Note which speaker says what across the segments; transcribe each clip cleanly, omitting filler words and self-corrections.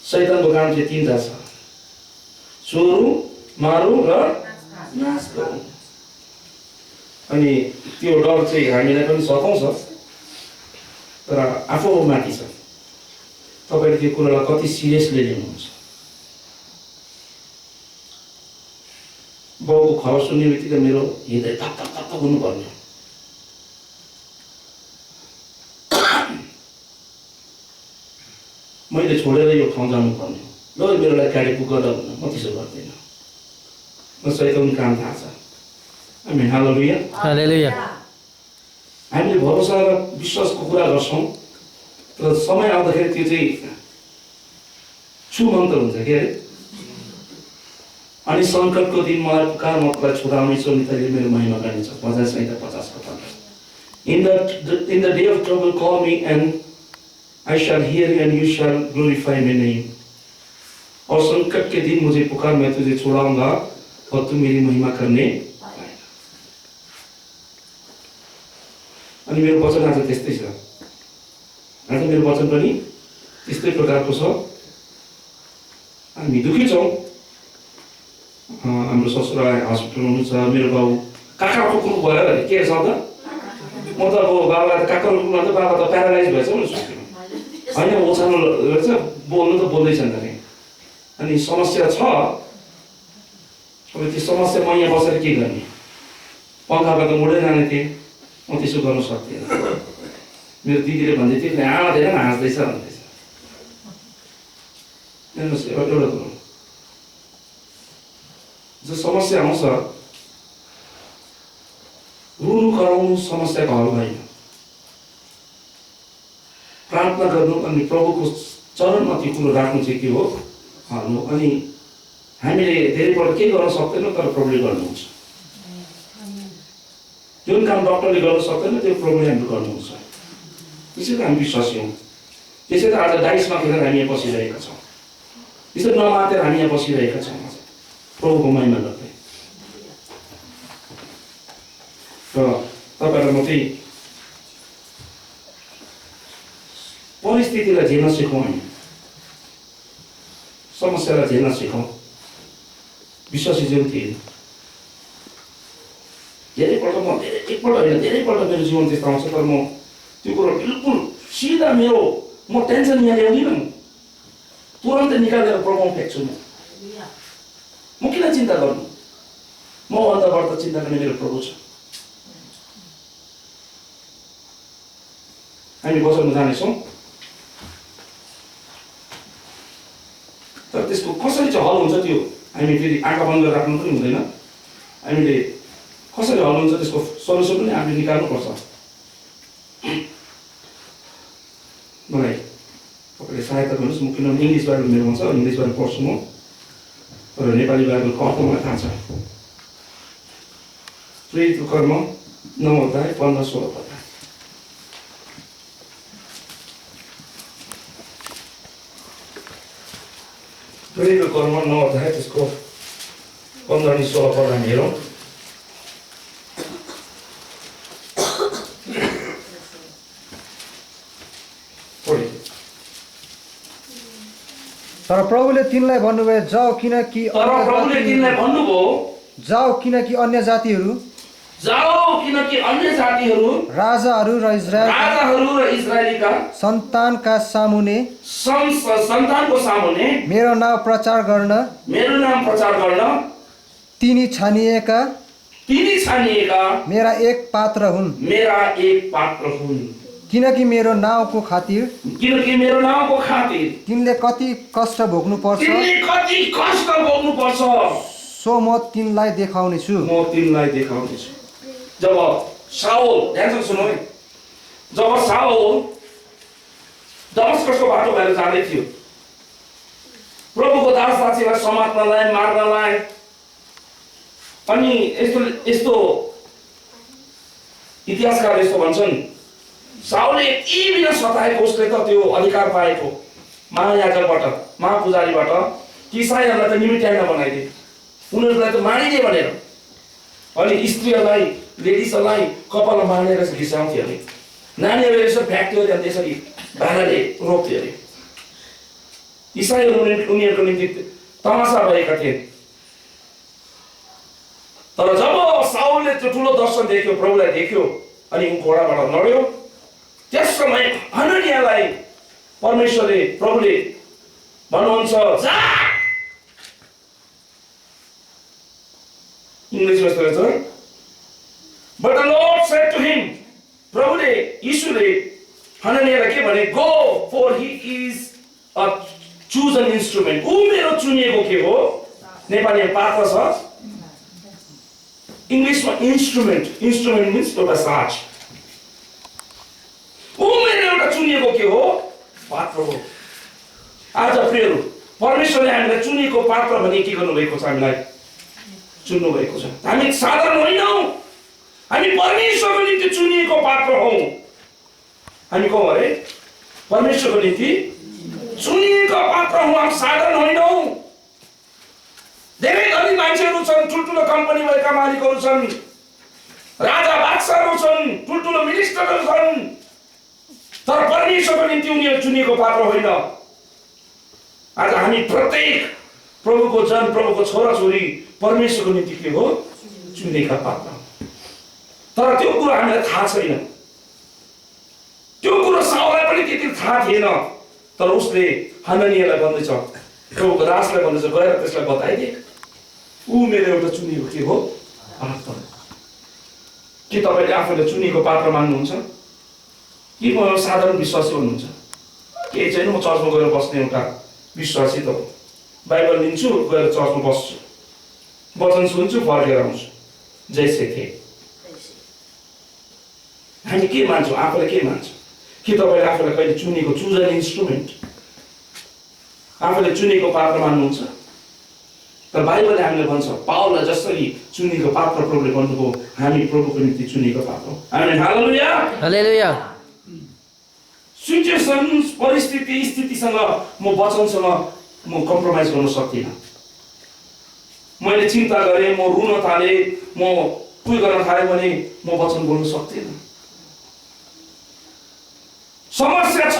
Speaker 1: शैतानको काम चाहिँ तीनटा छ, चोरु, मारु र नाश गरौँ। अनि त्यो डर चाहिँ हामीलाई पनि सताउँछ, तर आफू माथि छ तपाईँले त्यो कुरालाई कति सिरियसली लिनुहुन्छ। बाउको खबर सुन्ने बित्तिकै मेरो हृदय थप थप थप थप हुनुपर्ने हो। मैले छोडेर यो ठाउँ जानुपर्ने हो, ल मेरो लागि गाडी बुक गर्दा हुन्न, म त्यसो गर्दिनँ। म शैतानको काम थाहा छ। आमेन, हालेलुया।
Speaker 2: हालेलुया।
Speaker 1: हामीले भरोसा र विश्वासको कुरा गर्छौँ, तर समय आउँदाखेरि त्यो चाहिँ छुमन्त्र हुन्छ के अरे। अनि सङ्कटको दिन मलाई पुकार, म तपाईँलाई छुटाउनेछु अनि तैँले मेरो महिमा गर्नेछ। भजन संहिता 50 को 15। In the day of trouble call me and I shall hear you and you shall glorify my name। और संकट के दिन मुझे पुकार, मैं तुझे छुड़ाऊंगा और तू मेरी महिमा करने। अनि मेरो वचन आज त्यस्तै छ। आज मेरो वचन पनि त्यस्तै प्रकारको छ। हामी दुखी छौँ। हाम्रो ससुरा हस्पिटलमा हुनुहुन्छ, मेरो बाउ काका रोक्नु भयो अरे, के शब्द, म त अब बाबालाई त काका रोक्नु त बाबा त प्यारालाइज भएछ भने सुत्नु होइन, ओछानो रहेछ, बोल्नु त बोल्दैछन् अरे। अनि समस्या छ। अब त्यो समस्या म यहाँ बसेर के गर्ने, पङ्खाबाट मुडै जाने थिएँ, म त्यसो गर्न सक्दिनँ। मेरो दिदीले भन्दै थियो आमा धेरै हाँस्दैछ भन्दैछ। हेर्नुहोस् एउटा कुरो, जो समस्या आउँछ रुनु कराउनु समस्याको हल होइन। प्रार्थना गर्नु अनि प्रभुको चरणमा त्यो कुरो राख्नु चाहिँ के हो, हल हो। अनि हामीले धेरैपल्ट के गर्न सक्दैनौँ, तर प्रभुले गर्नुहुन्छ। जुन काम डक्टरले गर्न सक्दैन त्यो प्रभुले हामीले गर्नुहुन्छ। त्यसैले हामी विश्वासी हौँ। त्यसै त आज डाइसमा खेलेर हामी यहाँ बसिरहेका छौँ, त्यसै नमातेर हामी यहाँ बसिरहेका छौँ प्रभुको महिमा गर्दै। र तपाईँहरूलाई म चाहिँ परिस्थितिलाई झेल्न सिकौँ, हामी समस्यालाई झेल्न सिकौँ। विश्वासी जीवन थिएन। धेरैपल्ट होइन धेरैपल्ट मेरो जीवन त्यस्तो आउँछ, तर म त्यो कुरो बिल्कुल सिधा मेरो म टेन्सन यहाँ ल्याउँदिनँ, तुरन्तै निकालेर प्रभाव फ्याँक्छु। म किन चिन्ता गर्नु, म भन्दा बढ्ता चिन्ता गर्ने मेरो प्रभु छ। हामी वचनमा जानेछौँ, तर त्यसको कसरी चाहिँ हल हुन्छ त्यो हामी फेरि आँखा बन्द गरेर राख्नु पनि हुँदैन। हामीले कसरी हल हुन्छ त्यसको सल्युसन पनि हामीले निकाल्नुपर्छ। मलाई तपाईँले सहायता गर्नुहोस्। म किनभने इङ्ग्लिस बाइबल मेरोमा छ, इङ्ग्लिस बाइबल पढ्छु म, तर नेपाली बाइबलको अर्थ मलाई थाहा छ। प्रेरितको कर्म 9 अध्याय 15-16 पद। प्रेरितको कर्म 9 अध्याय त्यसको 15 अनि 16 पद हामी हेरौँ।
Speaker 3: तर प्रभुले तिनलाई भन्नुभयो, जाऊ किनकि अन्य जातिहरू राजाहरू र इजरायलीका सन्तानको सामुने मेरो नाम प्रचार गर्न तिनी छानिएका मेरा एक पात्र हुन्। किनकि मेरो नाउँको खातिर तिनले कति कष्ट भोग्नु पर्छ, सो म तिनलाई देखाउनेछु।
Speaker 1: जब साउल, ध्यानसँग सुन्नु है, जब साउल दमस्कसको बाटो भएर जाँदै थियो, प्रभुको दासदासीलाई समात्नलाई, मार्नलाई, अनि यस्तो इतिहासकार यस्तो भन्छन्, साउलले यति बिना सताएको उसले त त्यो अधिकार पाएको महायाजकबाट, महापुजारीबाट कि इसाईहरूलाई त निमित्याङ्ग बनाइदिए, उनीहरूलाई त मारिदिए भनेर। अनि स्त्रीहरूलाई, लेडिजहरूलाई कपालमा बाँधेर घिसाउँथ्यो अरे, नानीहरूले यसो फ्याँक्थ्यो अरे, अनि त्यसरी भाँडाले रोप्थ्यो अरे। इसाईहरू उनीहरूको निम्ति तमासा भएका थिए। तर जब साउलले त्यो ठुलो दर्शन देख्यो, प्रभुलाई देख्यो अनि घोडाबाट लड्यो, त्यस समय हननियालाई परमेश्वरले, प्रभुले भन्नुहुन्छ, जा। इङ्ग्लिसमा यस्तो रहेछ, but the Lord said to him, प्रभुले, यीशुले हननियालाई के भने, go, for he is a chosen instrument. ऊ मेरो चुनिएको के हो? नेपालीमा पात्र छ, इङ्ग्लिसमा इन्स्ट्रुमेन्ट। इन्स्ट्रुमेन्ट मिन्स एउटा साज। ऊ मेरो एउटा चुनिएको के हो? पात्र हो। आज प्रियहरू, परमेश्वरले हामीलाई चुनिएको पात्र भनी के गर्नुभएको छ? हामीलाई चुन्नु भएको छ। हामी साधारण होइनौँ, हामी परमेश्वरको निम्ति चुनिएको पात्र हौँ। हामी को अरे? परमेश्वरको निम्ति चुनिएको पात्र हौँ। हामी साधारण होइनौँ। धेरै धनी मान्छेहरू छन्, ठुल्ठुलो कम्पनी भएका मालिकहरू छन्, राजा बादशाहहरू छन्, ठुल्ठुलो मिनिस्टरहरू छन्, तर परमेश्वरको निम्ति उनीहरू चुनिएको पात्र होइन। आज हामी प्रत्येक प्रभुको जन, प्रभुको छोराछोरी परमेश्वरको निम्ति के हो? चुनेका पात्र। तर त्यो कुरो हामीलाई थाहा छैन। त्यो कुरो साउललाई पनि त्यति थाहा थिएन। तर उसले हननियालाई भन्दैछ, प्रभुको दासलाई भन्दैछ, गएर त्यसलाई बताइदिए, ऊ मेरो एउटा चुनिएको के हो? पात्र। के तपाईँले आफूलाई चुनिएको पात्र मान्नुहुन्छ? कि म साधारण विश्वासी हुनुहुन्छ? केही छैन, म चर्चमा गएर बस्ने एउटा विश्वासी त हो। बाइबल लिन्छु, गएर चर्चमा बस्छु, वचन सुन्छु, फर्केर आउँछु, जैसे थिए। हामी के मान्छौँ? आफूलाई के मान्छौँ? के तपाईँले आफूलाई कहिले चुनेको, चुजन इन्स्ट्रुमेन्ट, आफूले चुनेको पात्र मान्नुहुन्छ? तर बाइबलले हामीलाई भन्छ, पावललाई जसरी चुनेको पात्र प्रभुले भन्नुभयो, हामी प्रभुको निम्ति चुनेको पात्र हौँ। आमेन, हालेलुया,
Speaker 2: हालेलुया।
Speaker 1: सिचुएसन, परिस्थिति, स्थितिसँग म वचनसँग म कम्प्रोमाइज गर्न सक्दिनँ। मैले चिन्ता गरेँ, म रुन थालेँ, म उयो गर्न थालेँ भने म वचन बोल्न सक्दिनँ। समस्या छ,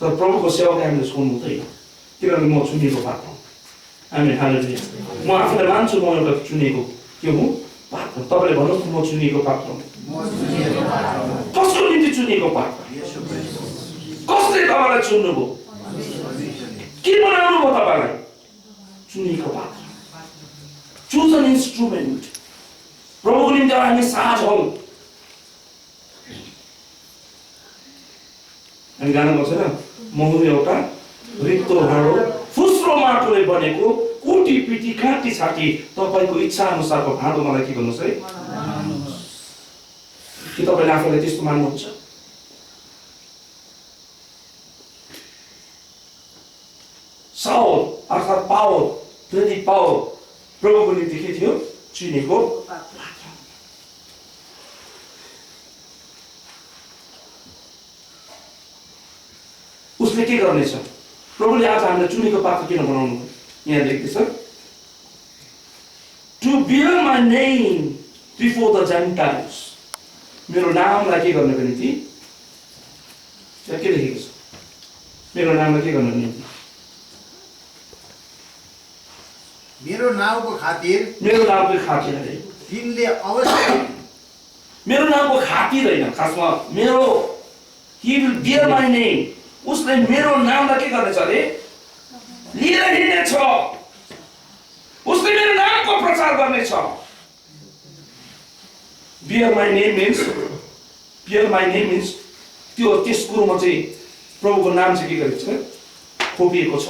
Speaker 1: तर प्रभुको सेवालाई हामीले छोड्नु हुँदैन, किनभने म चुनिएको पात्र हुँ। आमेन, हालेलुया। म आफूलाई मान्छु, म एउटा चुनिएको के हुँ? पात्र। तपाईँले भन्नुहोस्, म चुनिएको पात्र हुँ। कसको निम्ति चुनिएको पात्र? कसले तपाईँलाई चुन्नुभयो? के बनाउनु भयो तपाईँलाई? चुनिएको पात्र, चुजन इन्स्ट्रुमेन्ट। प्रभुको निम्ति हामी साझ हौँ। हामी गाना गर्छौँ, म हुँ एउटा रित्तो भाँडो, फुस्रो माटोले बनेको, कुटी पिटी काटी छाटी तपाईँको इच्छा अनुसारको भाँडो मलाई के गर्नुहोस् है? के तपाईँले आफूलाई त्यस्तो मान्नुहुन्छ? साउल अर्थात् पावल, प्रेरित पावल प्रभुको निम्ति के थियो? चुनेको पात्र। उसले के गर्नेछ? प्रभुले आज हामीलाई चुनेको पात्र किन बनाउनु? यहाँ लेख्दैछ, to bear my name before the Gentiles. मेरो नामलाई के गर्नको निम्ति? त्यहाँ के लेखेको छ? मेरो नामलाई के गर्नको निम्ति?
Speaker 4: मेरो नामको खातिर,
Speaker 1: मेरो नामको खातिर है।
Speaker 4: तिनले अवश्य,
Speaker 1: मेरो नामको खातिर होइन, खासमा मेरो, he will bear my name, उसले मेरो नामलाई के गर्नेछ अरे? लिएर हिँड्नेछ। उसले मेरो नामको प्रचार गर्नेछ। bear my name means, bear my name means त्यो त्यस कुरोमा चाहिँ प्रभुको नाम चाहिँ के गरेको छ? खोपिएको छ।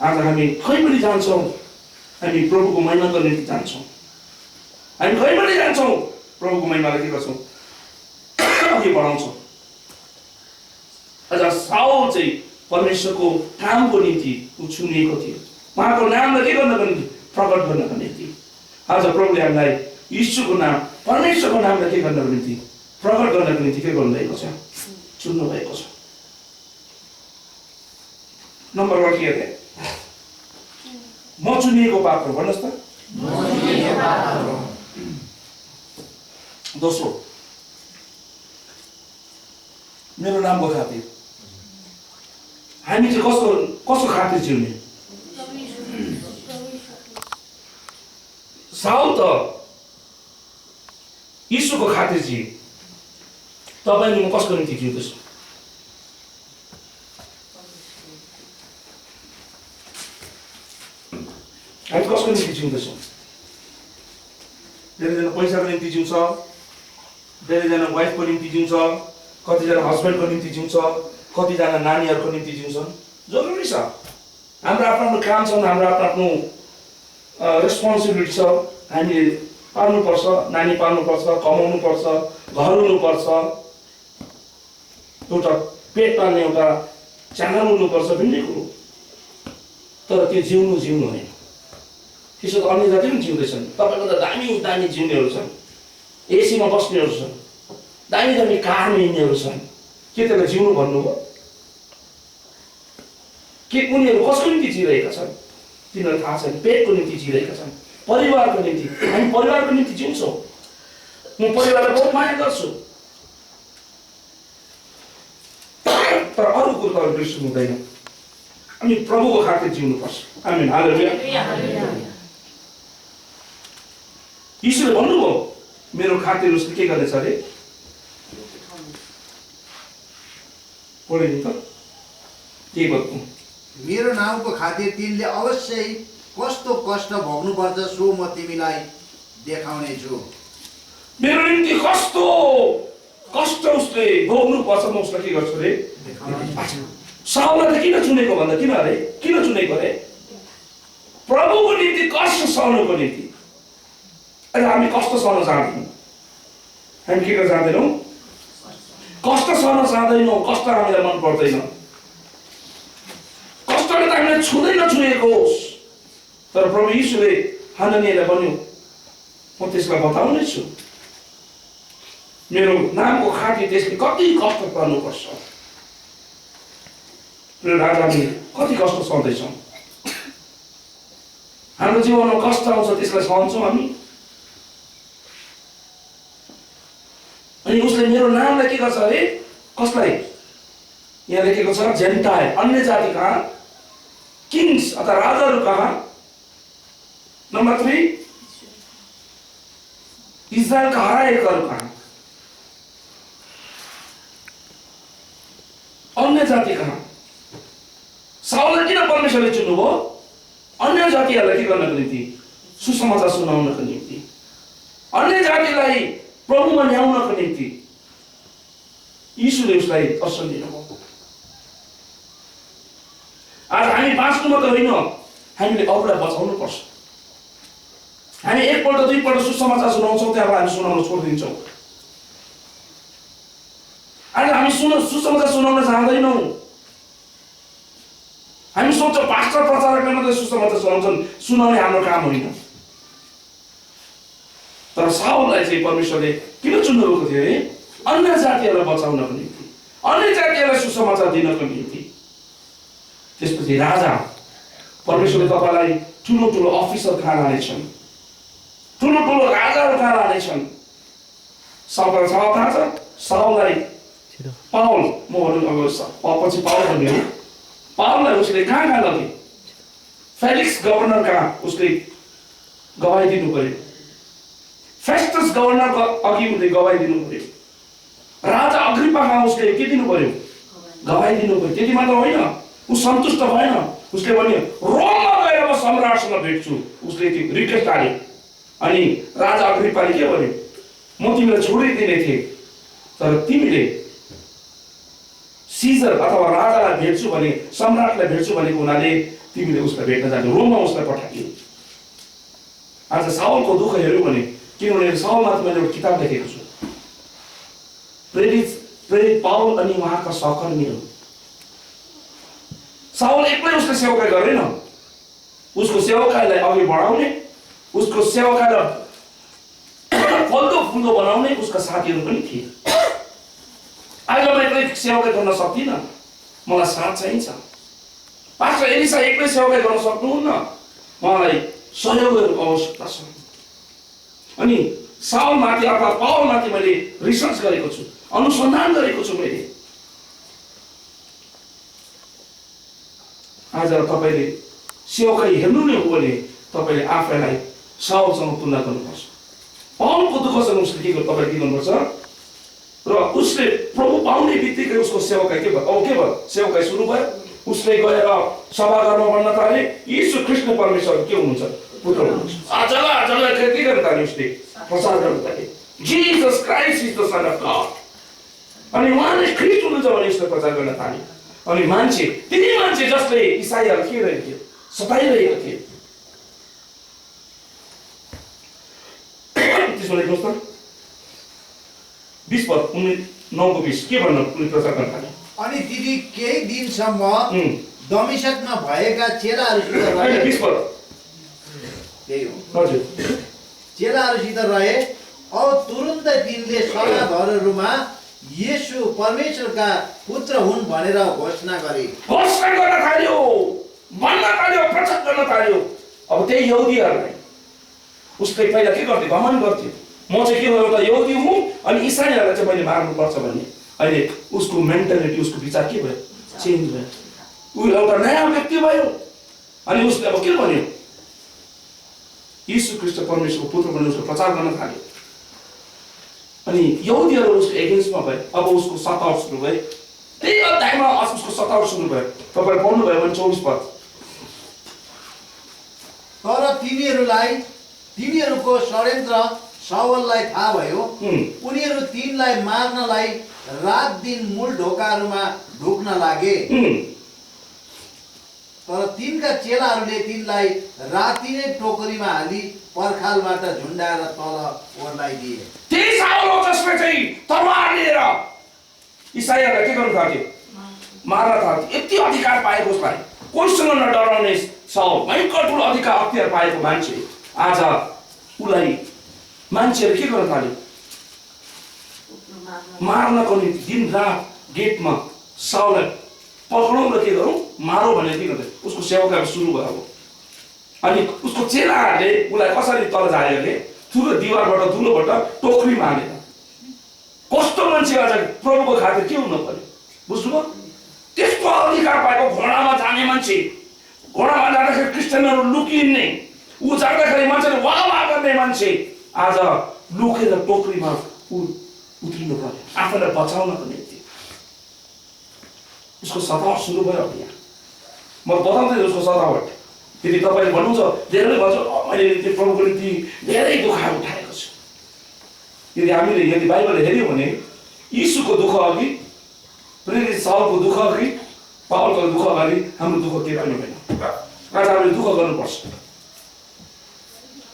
Speaker 1: आज हामी खै पनि जान्छौँ, हामी प्रभुको महिमा गर्ने निम्ति जान्छौँ। हामी खै पनि जान्छौँ, प्रभुको महिमालाई के गर्छौँ? अघि बढाउँछौँ। आज साउल चाहिँ परमेश्वरको कामको निम्ति चुनिएको थियो। उहाँको नामलाई के गर्नको निम्ति? प्रकट गर्नको निम्ति। आज प्रभुले हामीलाई यीशुको नाम, परमेश्वरको नामलाई के गर्नको निम्ति? प्रकट गर्नको निम्ति के गर्नुभएको छ? चुन्नु भएको छ। नम्बर 1 के अरे? म चुनिएको पात्र, भन्नुहोस् त। दोस्रो, मेरो नामको खातिर हामी चाहिँ कसको खातिर जिउने? साउल त यीशुको खातिर जिए। तपाईले म कसको निम्ति जिउँदैछु? हामी कसको निम्ति जिउँदैछौँ? धेरैजना पैसाको निम्ति जिउँछ, धेरैजना वाइफको निम्ति जिउँछ, कतिजना हस्बेन्डको निम्ति जिउँछ, कतिजना नानीहरूको निम्ति जिउँछन्। जरुरी छ, हाम्रो आफ्नो काम छ, हाम्रो आफ्नो रेस्पोन्सिबिलिटी छ। हामीले पाल्नुपर्छ, नानी पाल्नुपर्छ, कमाउनुपर्छ, घर हुनुपर्छ, एउटा पेट पाल्ने एउटा च्यानल हुनुपर्छ, भिन्नै कुरो। तर त्यो जिउनु होइन। त्यसो त अन्य जाति पनि जिउँदैछन्। तपाईँको त दामी दामी जिउनेहरू छन्, एसीमा बस्नेहरू छन्, दामी दामी कारमा हिँड्नेहरू छन्। के त्यसलाई जिउनु भन्नु हो? के उनीहरू कसको निम्ति जिइरहेका छन्? तिनीहरू थाहा छैन। पेटको निम्ति जिइरहेका छन्, परिवारको निम्ति। हामी परिवारको निम्ति जिउँछौँ। म परिवारलाई बहुत माया गर्छु, तर अरू कुरो त बिर्सनु हुँदैन। हामी प्रभुको खातिर जिउनुपर्छ। आमेन, हालेलुया। यीशुले भन्नुभयो मेरो खातिर उसले के गर्नेछ अरे? पढ्नु त के भन्नु?
Speaker 4: मेरो नामको खातिर तिमीले अवश्य कस्तो कष्ट भोग्नुपर्छ सो म तिमीलाई देखाउने छु।
Speaker 1: मेरो निम्ति कस्तो कष्ट उसले भोग्नुपर्छ म उसलाई के गर्छु अरे? साउललाई त किन चुनेको भन्दा किन चुनेको अरे? प्रभुको निम्ति कष्ट सहनुको निम्ति। अहिले हामी कष्ट सहन चाहदैनौँ। हामी के गर्न चाहदैनौँ? कष्ट सहन चाहदैनौँ। कष्ट हामीलाई मन पर्दैन। कष्टले त हामीलाई छुँदै नछुएको होस्, तर प्रभु यीशुले हननियालाई भन्यो म त्यसलाई बताउने छु। मेरो नामको खातिर त्यसले कति कष्ट गर्नुपर्छ। हामी कति कष्ट सहँदैछौँ? हाम्रो जीवनमा कष्ट आउँछ, त्यसलाई सहन्छौँ हामी। अनि उसले मेरो नामलाई के गर्छ अरे? कसलाई? यहाँ लेखेको छ जेन्टाइल, अन्य जाति कहाँ, किङ्स अथवा राजाहरू कहाँ। नम्बर 3 इजरायलका हराएकाहरू कहाँ, अन्य जाति कहाँ। साउललाई किन परमेश्वरले चुन्नुभयो? अन्य जातिहरूलाई के गर्नको निम्ति? सुसमाचार सुनाउनको निम्ति, अन्य जातिलाई प्रभुमा ल्याउनको निम्ति यीशुले उसलाई दर्शन दिनुभयो। आज हामी बाँच्नु मात्र होइन, हामीले अरूलाई बचाउनु पर्छ। हामी एकपल्ट दुईपल्ट सुसमाचार सुनाउँछौँ, त्यहाँबाट हामी सुनाउन छोडिदिन्छौँ। आज हामी सुसमाचार सुनाउन चाहँदैनौँ। हामी सोच्छौँ पास्टर प्रचारकले मात्रै सुसमाचार सुनाउने हाम्रो काम होइन। तर साउललाई चाहिँ परमेश्वरले किन चुन्नुभएको थियो अरे? अन्य जातिहरूलाई बचाउनको निम्ति, अन्य जातिहरूलाई सुसमाचार दिनको निम्ति। त्यसपछि राजा, परमेश्वरले तपाईँलाई ठुलो ठुलो अफिसर कहाँ लानेछन्, ठुलो ठुलो राजाहरू कहाँ लानेछन्। साउललाई थाहा छ? साउललाई पाउल, म भनौँ अब पछि पाउल भन्ने, पाउललाई उसले कहाँ लगे? फेलिक्स गभर्नर कहाँ उसले गवाही दिनु पर्यो। फेस्टस गभर्नरको अघि उसले गवाही दिनु पर्यो। राजा अग्रिपा कहाँ उसले के दिनु पर्यो? गवाही दिनु पर्यो। त्यति मात्र होइन, ऊ सन्तुष्ट भएन। उसले भन्यो रोममा गएर म सम्राटसँग भेट्छु। उसले त्यो रिक्वेस्ट हाल्यो। अनि राजा अग्रिपाले के भन्यो? म तिमीलाई छोडिदिने थिएँ, तर तिमीले सिजर अथवा राजालाई भेट्छु भने, सम्राटलाई भेट्छु भनेको हुनाले तिमीले उसलाई भेट्न जानु। रोममा उसलाई पठाइयो। आज साउलको दुःख हेऱ्यो भने, किनभने साउलमाथि मैले एउटा किताब लेखेको छु, प्रेरित पाउल अनि उहाँका सहकर्मीहरू। साउल एक्लै उसले सेवकाई गरेन। उसको सेवकाईलाई अघि बढाउने, उसको सेवकाईलाई फल्दो फुल्दो बनाउने उसका साथीहरू पनि थिए। आज म एक्लै सेवकाई गर्न सक्दिनँ, मलाई साथ चाहिन्छ। पास्टर एलिसा एक्लै सेवकाई गर्न सक्नुहुन्न, उहाँलाई सहयोगहरूको आवश्यकता छ। अनि साउलमाथि अथवा पाउलमाथि मैले रिसर्च गरेको छु, अनुसन्धान गरेको छु मैले। आज तपाईँले सेवकाई हेर्नु नै हो भने तपाईँले आफैलाई साउलसँग तुलना गर्नुपर्छ। पाउलको दुःखसँग उसले के गर्नु, तपाईँले के गर्नुपर्छ र उसले प्रभु पाउने बित्तिकै उसको सेवकाई के भयो, के भयो, सेवकाई सुरु भयो। उसले गएर सभाघरमा भन्न थाले यीशु कृष्ण परमेश्वर के हुनुहुन्छ, पुत्र हुनुहुन्छ। जग्गा जग्गा के गर्न थाल्यो, उसले प्रचार गर्न थाले Jesus Christ is the sun of God. अनि उहाँले ख्रिस्ट हुनुहुन्छ भने उसले प्रचार गर्न थाल्यो। अनि मान्छे, तिनी मान्छे जसले इसाईलाई के रहेको थियो, सताइरहेको थियो, त्यसो लेख्नुहोस् त 20 पद 9:20 के भन्न उनी प्रचार गर्न थाले।
Speaker 4: अनि तिनी केही दिनसम्म दमिश्कमा भएका चेलाहरूसित रहे।
Speaker 1: 20 पद
Speaker 4: त्यही हो,
Speaker 1: हजुर,
Speaker 4: चेलाहरूसित रहे। अब तुरुन्तै तिनले सभाघरहरूमा येशू परमेश्वरका पुत्र हुन् भनेर घोषणा गरे।
Speaker 1: घोषणा गर्न थाल्यो, भन्न थाल्यो, प्रचार गर्न थाल्यो। अब त्यही यहुदीहरूलाई उसले पहिला के गर्थ्यो, घमण्ड गर्थ्यो, म चाहिँ के हो, एउटा यहुदी हुँ अनि इसाईहरूलाई चाहिँ मैले मार्नुपर्छ भन्ने। अहिले उसको मेन्टालिटी, उसको विचार के भयो, चेन्ज भयो। ऊ एउटा नयाँ व्यक्ति भयो। अनि उसले अब के भन्यो, यीशु ख्रीष्ट परमेश्वरको पुत्र भनेर उसले प्रचार गर्न थाल्यो। अनि यहुदीहरू उसको एगेन्स्टमा भए। अब उसको सतावट सुरु भयो। त्यही अध्यायमा उसको सतावट सुरु भयो। तपाईँले पढ्नुभयो भने 24 पद।
Speaker 4: तर तिनीहरूको षड्यन्त्र साउललाई थाहा भयो। उनीहरू तिनलाई मार्नलाई रात दिन मूल ढोकाहरूमा ढुक्न लागे। तर तिनका चेलाहरूले तिनलाई राति नै टोकरीमा हाली पर्खालबाट झुन्डाएर तल ओर्लाइदिए।
Speaker 1: त्यही साउल हो जसले चाहिँ तरवार लिएर इसाईहरूलाई के गर्नु थाल्यो, मार्न थाल्यो। यति अधिकार पाएको उसलाई, कोहीसँग नडराउने साउल, भयङ्कर ठुलो अधिकार अख्तियार पाएको मान्छे, आज उसलाई मान्छेहरूले के गर्न थाल्यो, मार्नको निम्ति दिन रात गेटमा साउललाई पक्राउँ र के गरौँ, मारौँ भनेर के गर्दै उसको सेवकाई सुरु भयो। अनि उसको चेलाहरूले उसलाई कसरी तल झार्यो अरे, ठुलो दिवारबाट धुलोबाट टोकरीमा हालेर। कस्तो मान्छे आज प्रभुको खातिर के हुनु पर्यो, बुझ्नुभयो? त्यस्तो अधिकार पाएको, घोडामा जाने मान्छे, घोडामा जाँदाखेरि क्रिस्चियनहरू लुकिने, ऊ जाँदाखेरि मान्छेले वाह वाह गर्ने मान्छे, आज लुकेर टोकरीमा उत्रिनु पर्यो आफूलाई बचाउनको निम्ति। उसको सतावट सुरु भयो। अब यहाँ म बताउँदै उसको सतावट। यदि तपाईँले भन्नुहुन्छ धेरै भन्छ मैले त्यो प्रभुको निम्ति धेरै दुःख उठाएको छु, यदि हामीले यदि बाइबल हेऱ्यौँ भने यीशुको दुःख अघि, प्रेरित साउलको दुःख अघि, पाउलको दुःख अगाडि हाम्रो दुःख केही पनि होइन। आज हामीले दुःख गर्नुपर्छ।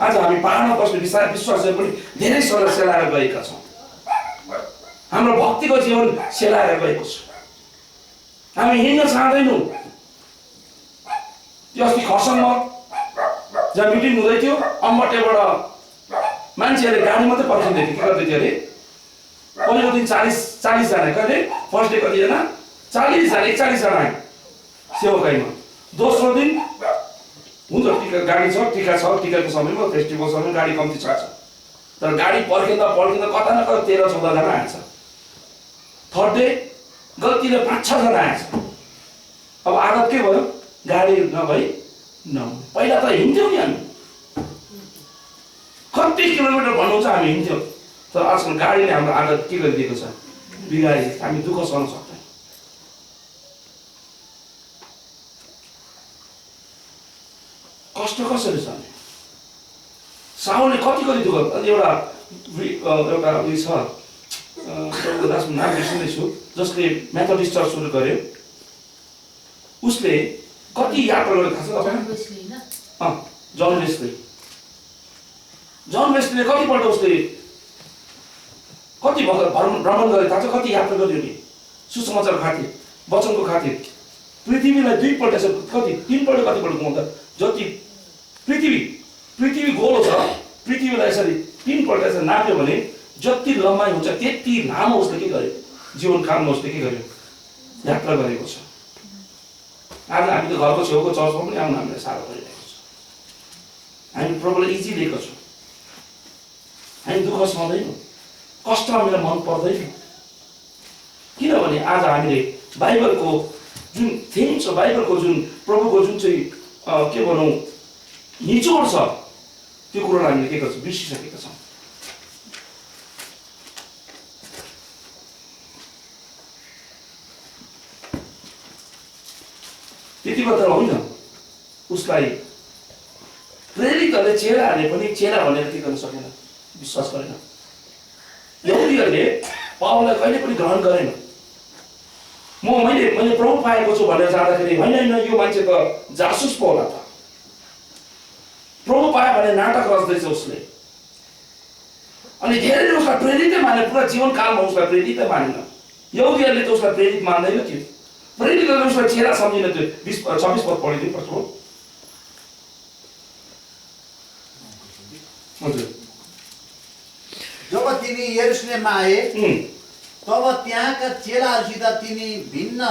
Speaker 1: आज हामी पाहाडमा बस्ने विश्वासहरू पनि धेरै सेलाएर गएका छौँ। हाम्रो भक्तिको जीवन सेलाएर गएको छ। हामी हिँड्न चाहँदैनौँ। त्यो अस्ति खरसाङमा जहाँ मिटिङ हुँदै थियो, अम्बटेबाट मान्छेहरूले गाडी मात्रै पर्खिँदै थियो। के गर्दै थियो अरे, पहिलो दिन 40 जना, कहिले फर्स्ट डे कतिजना, 40 जना 41 जना आयो सेवकाईमा। दोस्रो दिन हुन्छ टिका, गाडी छ, टिका छ, टिकाको समयमा, फेस्टिभल समयमा गाडी कम्ती छ, तर गाडी पर्खिँदा कता न कता 13-14 जना आएछ। थर्ड डे गल्तीले 5-6 जना आएछ। अब आदत के भयो, गाडी नभई पहिला त हिँड्थ्यौँ नि हामी, कति किलोमिटर भन्नुहुन्छ हामी हिँड्थ्यौँ, तर आजकल गाडीले हाम्रो आदत के गरिदिएको छ, बिगारी। हामी दुःख सहन सक्दैनौँ। कष्ट कसरी छ, साउलले कति दुःख। एउटा उयो छ, नाम बिर्सिँदैछु, जसले मेथोडिस्ट चर्च सुरु गर्यो, उसले कति यात्रा गरेको थाहा छ तपाईँलाई? जन वेस्लीले कतिपल्ट उसले कति भ्रमण गरे थाहा छ? कति यात्रा गर्यो नि सुसमाचार खातिर, वचनको खातिर। पृथ्वीलाई 2 पल्ट, कति 3 पल्ट, कतिपल्ट घुमाउँदा जति पृथ्वी गोलो छ, पृथ्वीलाई यसरी 3 पल्ट यसरी नाप्यो भने जति लम्बाइ हुन्छ त्यति लामो उसले के गर्यो, जीवनकालमा उसले के गर्यो, यात्रा गरेको छ। आज हामी त घरको छेउको चर्चमा पनि आउन हामीलाई साह्रो परिरहेको छ। हामी प्रभुलाई इजी लिएको छौँ। हामी दुःख सहँदैनौँ, कष्ट हामीलाई मन पर्दैन। किनभने आज हामीले बाइबलको जुन थिम छ बाइबलको, जुन प्रभुको जुन चाहिँ के भनौँ निचोड छ, त्यो कुरोलाई हामीले के गर्छौँ, बिर्सिसकेका छौँ। त्यति मात्र होइन, उसलाई प्रेरितहरूले, चेलाहरूले पनि चेला भनेर के गर्न सकेन, विश्वास गरेन। यहुदीहरूले पावललाई कहिले पनि ग्रहण गरेन। मैले प्रभु पाएको छु भनेर जाँदाखेरि होइन यो मान्छे त जासुस पो होला त, प्रभु पायो भने नाटक रच्दैछ उसले। अनि धेरैले उसलाई प्रेरितै माने, पुरा जीवनकालमा उसलाई प्रेरितै मानेन। यहुदीहरूले त उसलाई प्रेरित मान्दैन थियो, प्रेरितहरूले उसलाई चेला सम्झिन थियो। 26 पद पढिदिनु पर्छ हो। हजुर।
Speaker 4: जब तिनी यरुशलेममा आए तब त्यहाँका चेलाहरूसित तिनी मिल्न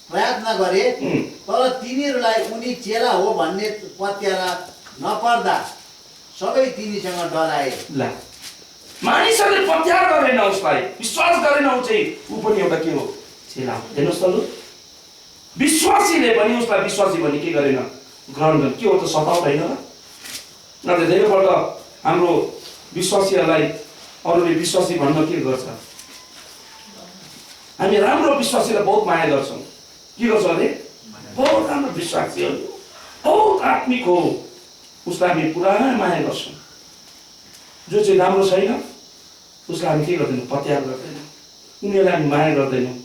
Speaker 4: प्रयत्न गरे, तर तिनीहरूलाई उनी चेला हो भन्ने पत्याला नपर्दा सबै तिनीसँग डराए।
Speaker 1: ल, मानिसहरूले पत्यार गरेन उसलाई, विश्वास गरेन ऊ चाहिँ ऊ पनि एउटा के हो, चेला हो। हेर्नुहोस् त लु, विश्वासीले पनि उसलाई विश्वासी भन्ने के गरेन, ग्रहण गरेन। के हो त सताउट होइन र? न त धेरैपल्ट हाम्रो विश्वासीहरूलाई अरूले विश्वासी भन्न के गर्छ, हामी राम्रो विश्वासीलाई बहुत माया गर्छौँ। के गर्छौँ अरे, बहुत राम्रो विश्वासी हो, बहुत आत्मिक हो, उसलाई हामी पुरा माया गर्छौँ। जो चाहिँ राम्रो छैन उसलाई हामी के गर्दैनौँ, पत्यार गर्दैनौँ, उनीहरूलाई हामी माया गर्दैनौँ।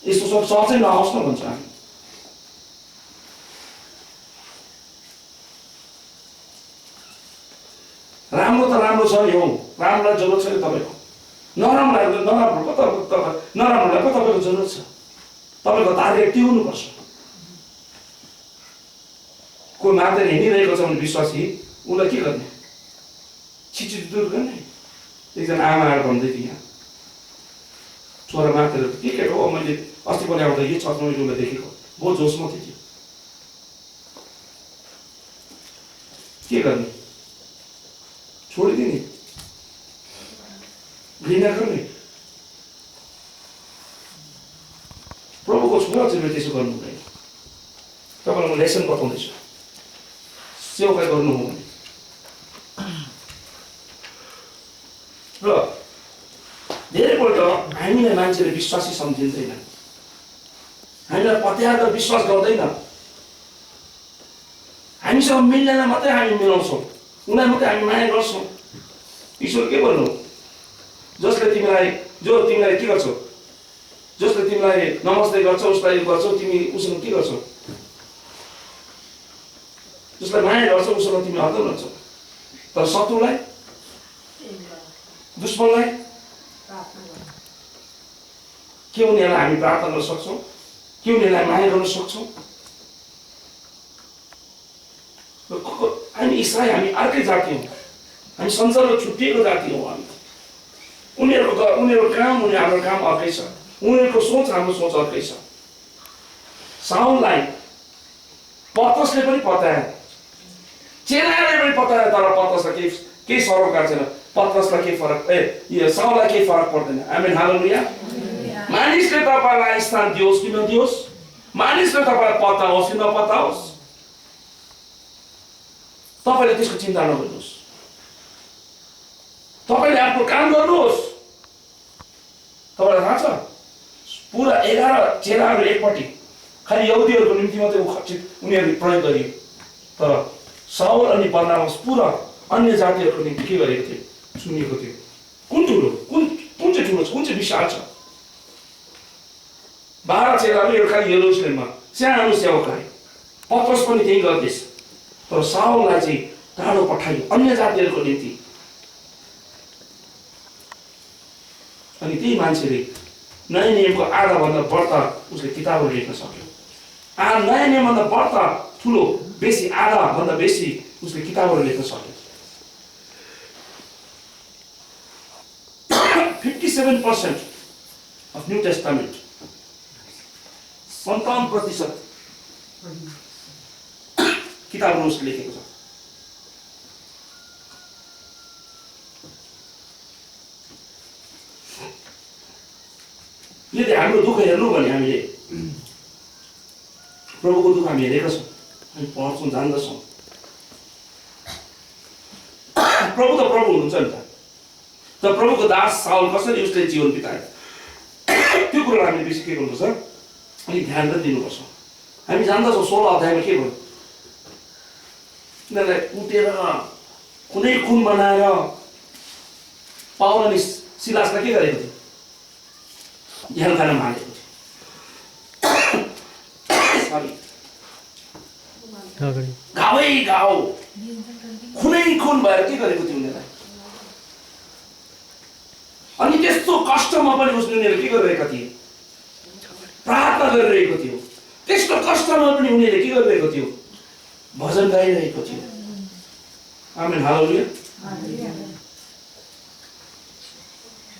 Speaker 1: यस्तो सब सहजै नआओस् न भन्छ हामी। राम्रो त राम्रो छ नि हौ, राम्रोलाई जरुरत छैन तपाईँको, नराम्रोलाई पो तपाईँको जरुरत छ। तपाईँको टार्गेट त्यो हुनुपर्छ। कोही मार्दै हिँडिरहेको छ भने विश्वासी, उसलाई के गर्ने, छिटो दूर गर्ने। एकजना आमा आएर भन्दै थिएँ, यहाँ छोरा मातेर के केट हो, मैले अस्ति पनि आउँदा यो चर्चमा मैले उसलाई देखेको, बहुत जोसमा थियो। के गर्ने, छोडिदिने, घृणा गर्ने। प्रभुको छोरा चाहिँ त्यसो गर्नु हुँदैन। तपाईँलाई म लेसन बताउँदैछु, सेवाकाई गर्नु हो भने। र धेरैपल्ट हामीलाई मान्छेले विश्वासी सम्झिँदैन, हामीलाई पत्याएर विश्वास गर्दैन। हामीसँग मिल्दैन मात्रै हामी मिलाउँछौँ, उनीलाई मात्रै हामी माया गर्छौँ। ईश्वर के भन्नु, जसले तिमीलाई के गर्छौ, जसले तिमीलाई नमस्ते गर्छ उसलाई गर्छौ, तिमी उसँग के गर्छौ, जसलाई माया गर्छ उसँग तिमी हर्दम रहन्छौ। तर शत्रुलाई, दुश्मनलाई के उनीहरूलाई हामी प्रार्थना गर्न सक्छौँ, के उनीहरूलाई माया गर्न सक्छौँ? हामी इसाई, हामी अर्कै जाति हौँ, हामी संसारमा छुट्टिएको जाति हौँ। हामी उनीहरूको काम हाम्रो काम अर्कै छ, उनीहरूको सोच हाम्रो सोच अर्कै छ। साउललाई पत्रुसले पनि पताए, चेलाले पनि पताए, तर पत्रुसलाई केही सरोकार छैन। पत्रुसलाई केही फरक, साउललाई केही फरक पर्दैन। आमेन, हालेलुया। मानिसले तपाईँलाई स्थान दियोस् कि नदियोस्, मानिसले तपाईँलाई पत्ताओस् कि नपत्ताओस्, तपाईँले त्यसको चिन्ता नगर्नुहोस्। तपाईँले आफ्नो काम गर्नुहोस्। तपाईँलाई थाहा छ, पुरा 11 चेलाहरू एकपट्टि खालि यहुदीहरूको निम्ति मात्रै उनीहरूले प्रयोग गरियो, तर साउल अनि बर्नबास पुरा अन्य जातिहरूको निम्ति के गरेको थियो, चुनिएको थियो। कुन चाहिँ ठुलो छ, कुन चाहिँ विशाल छ? 12 चेलाहरू एउटा खालि यरुशलेममा सानो सेवकाई, पत्रुस पनि त्यही गर्दैछ। तर साउललाई चाहिँ टाढो पठाइयो अन्य जातिहरूको निम्ति। अनि त्यही मान्छेले नयाँ नियमको आधाभन्दा बढ्ता उसले किताबहरू लेख्न सक्यो। नयाँ नियमभन्दा बढ्ता ठुलो बेसी, आधाभन्दा बेसी उसले किताबहरू लेख्न सक्यो। 57% of New Testament, 57% किताबहरू उसले लेखेको छ। यदि हाम्रो दुःख हेर्नु भने हामीले प्रभुको दुःख हामी हेरेका छौँ, हामी पढ्छौँ, जान्दछौँ। प्रभु त प्रभु हुनुहुन्छ नि त। तर प्रभुको दास साउल कसरी उसले जीवन बितायो त्यो कुरो हामीले बेसी के गर्नुपर्छ, अलिक ध्यान पनि दिनुपर्छ। हामी जान्दछौँ 16 अध्यायमा के भयो, उनीहरूलाई कुटेर कुनै खुन बनाएर पाउल अनि सिलासलाई के गरेको थियो, ज्यान खानमा हालेको थियो। घावै घाउ खुनै खुन भएर के गरेको थियो उनीहरूलाई। अनि त्यस्तो कष्टमा पनि उनीहरूले के गरिरहेका थिए, प्रार्थना गरिरहेको थियो। त्यस्तो कष्टमा पनि उनीहरूले के गरिरहेको थियो, भजन गाइरहेको थियो। आमेन, हालेलुया।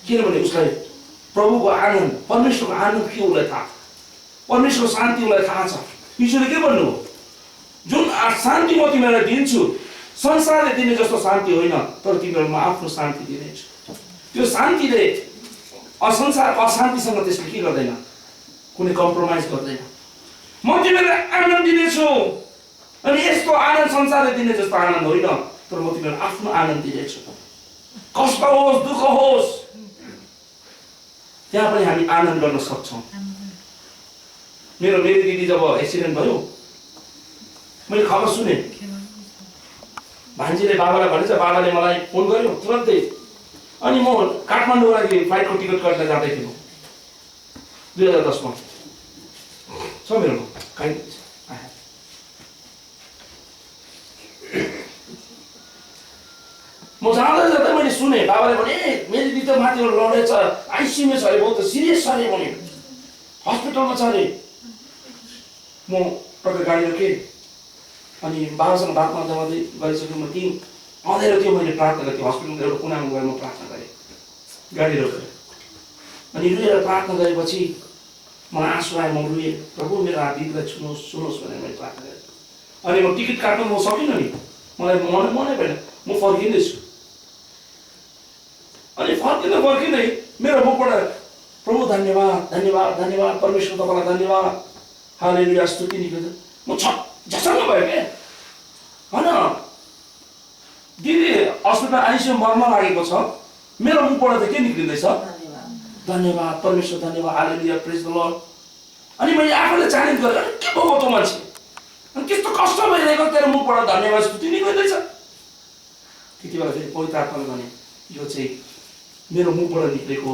Speaker 1: किनभने उसलाई प्रभुको आनन्द, परमेश्वरको आनन्द के उसलाई थाहा, परमेश्वरको शान्ति उसलाई थाहा छ। ईश्वरले के भन्नु, जुन शान्ति म तिमीलाई दिन्छु संसारले दिने जस्तो शान्ति होइन, तर तिमीलाई म आफ्नो शान्ति दिनेछु। त्यो शान्तिले संसारको अशान्तिसँग त्यसले के गर्दैन, कुनै कम्प्रोमाइज गर्दैन। म तिमीलाई आनन्द दिनेछु, अनि यस्तो आनन्द संसारले दिने जस्तो आनन्द होइन, तर म तिमीलाई आफ्नो आनन्द दिनेछु। कष्ट होस्, दुःख होस्, त्यहाँ पनि हामी आनन्द गर्न सक्छौँ। मेरी दिदी जब एक्सिडेन्ट भयो, मैले खबर सुने, भान्जीले बाबालाई भनेछ, बाबाले मलाई फोन गर्यो तुरन्तै। अनि म काठमाडौँको लागि फ्लाइटको टिकट काट्न जाँदै थिएँ 2010 मा। छ मेरोमा काहीँ म जाँदै जाँदै मैले सुने, बाबाले भने मेरी दिदी त माथि लडेछ, आइसियुमा छ अरे, बहुत सिरियस छ अरे भने, हस्पिटलमा छ अरे। म टक्कै गाडी रोकेँ, अनि बाबासँग बात मार्दै गरिसकेँ। म त्यहीँ अँधेरो थियो, मैले प्रार्थना गरेँ। हस्पिटलको एउटा कुनामा गएर म प्रार्थना गरेँ, गाडी रोकेर। अनि रुएर प्रार्थना गरेपछि मलाई आँसु आयो, म रुएँ। प्रभु मेरो दिदीलाई छुनुहोस्, सुनुहोस् भनेर मैले प्रार्थना गरेँ। अनि म टिकट काट्नु म सकिनँ नि, मलाई मनै भएन। म फर्किँदैछु, अनि फर्किँदै मेरो मुखबाट प्रभु धन्यवाद धन्यवाद धन्यवाद, परमेश्वर तपाईँलाई धन्यवाद, हालेलुया, स्तुति निक्लिन्छ। म झसङ्ग भयो क्या। होइन, दिदी अस्पताल आइसियु मर्न लागेको छ, मेरो मुखबाट चाहिँ के निक्लिँदैछ, धन्यवाद परमेश्वर, धन्यवाद, हालेलुया, प्रेज द लर्ड। अनि मैले आफूले च्यालेन्ज गरेँ, के भएको त मान्छे, अनि त्यस्तो कष्ट भइरहेको तेरो मुखबाट धन्यवाद स्तुति निक्लिँदैछ। त्यति बेला फेरि पवित्र आत्माले भने, यो चाहिँ मेरो मुखबाट निक्लेको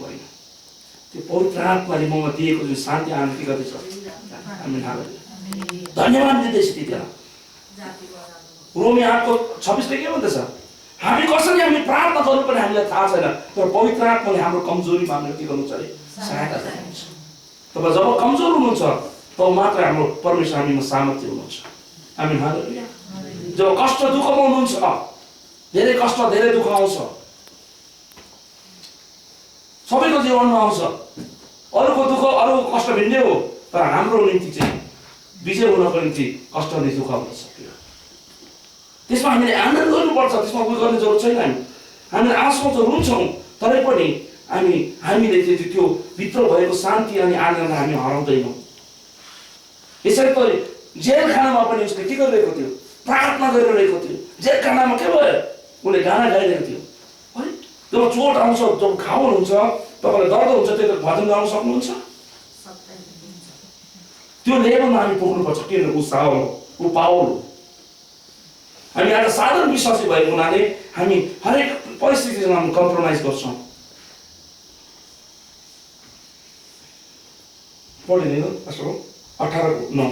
Speaker 1: होइन, त्यो पवित्र आत्माले ममा दिएको जुन शान्ति आनन्द के गर्दैछ, धन्यवाद दिँदैछ। त्यति बेला रोमी 8:26 के भन्दछ, हामी कसरी हामी प्रार्थना गर्नुपर्ने हामीलाई थाहा छैन, तर पवित्र आत्माले हाम्रो कमजोरीमा हामीलाई के गर्नुहुन्छ अरे, सहायता गर्नुहुन्छ। तब जब कमजोर हुनुहुन्छ तब मात्र हाम्रो परमेश्वर हामीमा सामर्थ्य हुनुहुन्छ। आमेन, हालेलुया। जब कष्ट दुःखमा हुनुहुन्छ, धेरै कष्ट धेरै दुःख आउँछ, सबैको जीवनमा आउँछ। अरूको दुःख अरूको कष्ट भिन्दै हो, तर हाम्रो निम्ति चाहिँ विजय हुनको निम्ति कष्ट अनि दुःख हुन सक्यो। त्यसमा हामीले आनन्द गर्नुपर्छ, त्यसमा उयो गर्ने जरुरत छैन। हामीले आँसुउँछौँ, रुन्छौँ, तरै पनि हामीले त्यो भित्र भएको शान्ति अनि आनन्द हामी हराउँदैनौँ। यसरी त जेल खानामा पनि उसले के गरिरहेको थियो, प्रार्थना गरिरहेको थियो। जेल खानामा के भयो, उसले गाना गाइरहेको थियो। है, जब चोट आउँछ, जब घाउ हुन्छ, तपाईँलाई दर्द हुन्छ, त्यो भजन गाउन सक्नुहुन्छ? त्यो लेभलमा हामी पुग्नुपर्छ। किन ऊ साउल हो, ऊ पाउल हो। हामी आज साधारण विश्वासी भएको हुनाले हामी हरेक परिस्थितिमा हामी कम्प्रोमाइज गर्छौँ। पढिदिनु 18:9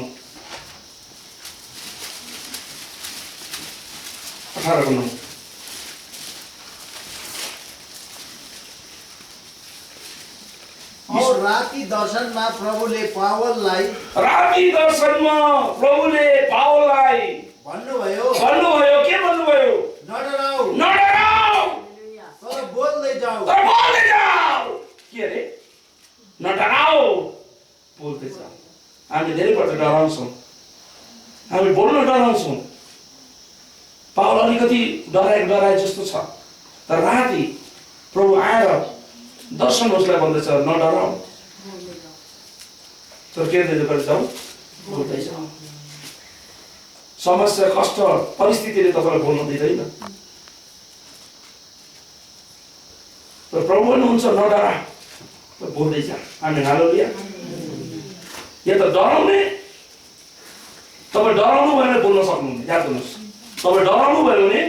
Speaker 4: और राति दर्शनमा प्रभुले पावललाई भन्नुभयो,
Speaker 1: के भन्नुभयो,
Speaker 4: नडराऊ, तर बोल्दै जाऊ।
Speaker 1: के अरे, नडराऊ, बोल्दै जाऊ। हामी धेरै पल्ट डराउँछौँ, हामी बोल्न डराउँछौँ। पावल अलिकति डराए जस्तो छ, तर राति प्रभु आएर दर्शन उसलाई भन्दैछ, नडराऊ, तर के गर्दै जाऊ बोल्दै जाऊ। समस्या कष्ट परिस्थितिले तपाईँलाई बोल्नु दिँदैन। तर प्रभु हुनुहुन्छ नडरा बोल्दै जा। हामी हालेलुया। या त डराउने, तपाईँ डराउनु भयो भने बोल्न सक्नुहुन्न। याद गर्नुहोस्, तपाईँ डराउनु भयो भने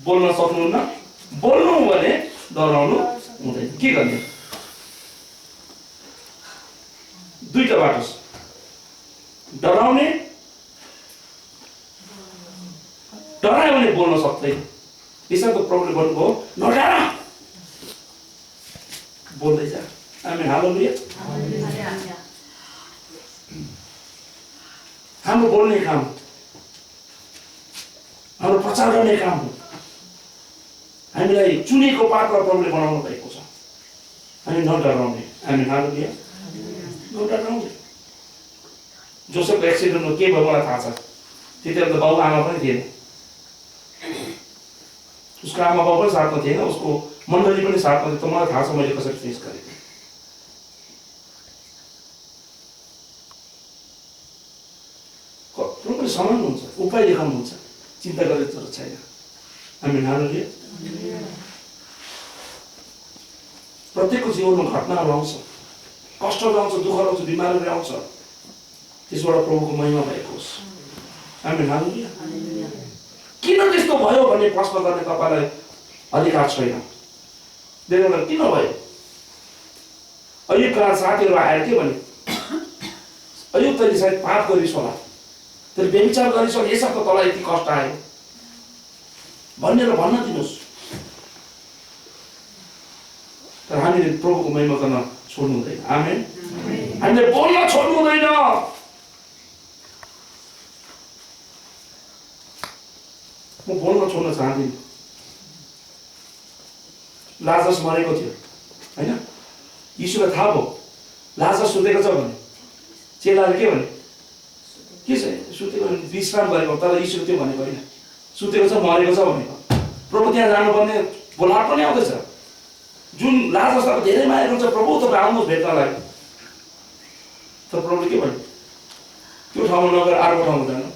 Speaker 1: बोल्न सक्नुहुन्न, बोल्नु भने डराउनु हुँदैन। के गर्ने? दुईटा बाटो छ, डराउने, डरायो भने बोल्न सक्दैन। यसको प्रभुले भन्नुभयो नडरा बोल्दै जा। हामी हालेलुया। हाम्रो बोल्ने काम, हाम्रो प्रचार गर्ने काम हो। हामीलाई चुनेको पात्र प्रभुले बनाउनु भएको छ। हामी नडराउने। हामी हालेलुया। नडराउने। जोसेफको एक्सिडेन्टमा के भयो मलाई थाहा छ। त्यति बेला त बाउ आमा पनि थिएन, उसको आमा बाउ पनि साथमा थिएन, उसको मण्डली पनि साथमा थियो। त मलाई थाहा छ मैले कसरी फेस गरेँ। प्रभुले सम्हाल्नुहुन्छ, उपाय देखाउनुहुन्छ, चिन्ता गरेर जरुरत छैन। हामी हालेलुया। प्रत्येकको जीवनमा घटनाहरू आउँछ, कष्टहरू आउँछ, दुःखहरू आउँछ, बिमारहरू आउँछ। त्यसबाट प्रभुको महिमा भएको होस्। हामी हालेलुया। किन त्यस्तो भयो भन्ने प्रश्न गर्ने तपाईँलाई अधिकार छैन। देवले किन भयो? अयुबका साथीहरू आएर के भने, अयुब तैँले सायद पाप गरिस् होला, तर व्यभिचार गरिस् होला, यसर्थ तँलाई यति कष्ट आयो भनेर भन्न दिनुहोस्। तर हामीले प्रभुको महिमा गर्न छोड्नु हुँदैन। आमेन। हामीले बोल्न छोड्नु हुँदैन। म बोल्न छोड्न चाहदिनँ। लाजरस मरेको थियो होइन, यीशुलाई थाहा भयो लाजरस सुतेको छ भने। चेलाले के भने, के छ सुतेको भने विश्राम गरेको, तर यीशुले त्यो भनेको होइन, सुतेको छ मरेको छ भनेको। प्रभु त्यहाँ जानुपर्ने बोलाहट पनि आउँदैछ। जुन लाजरसलाई धेरै माया गर्छ, प्रभु तपाईँ आउनुहोस् भेट्नलाई। तर प्रभुले के भन्यो, त्यो ठाउँमा नगएर अर्को ठाउँमा जानु।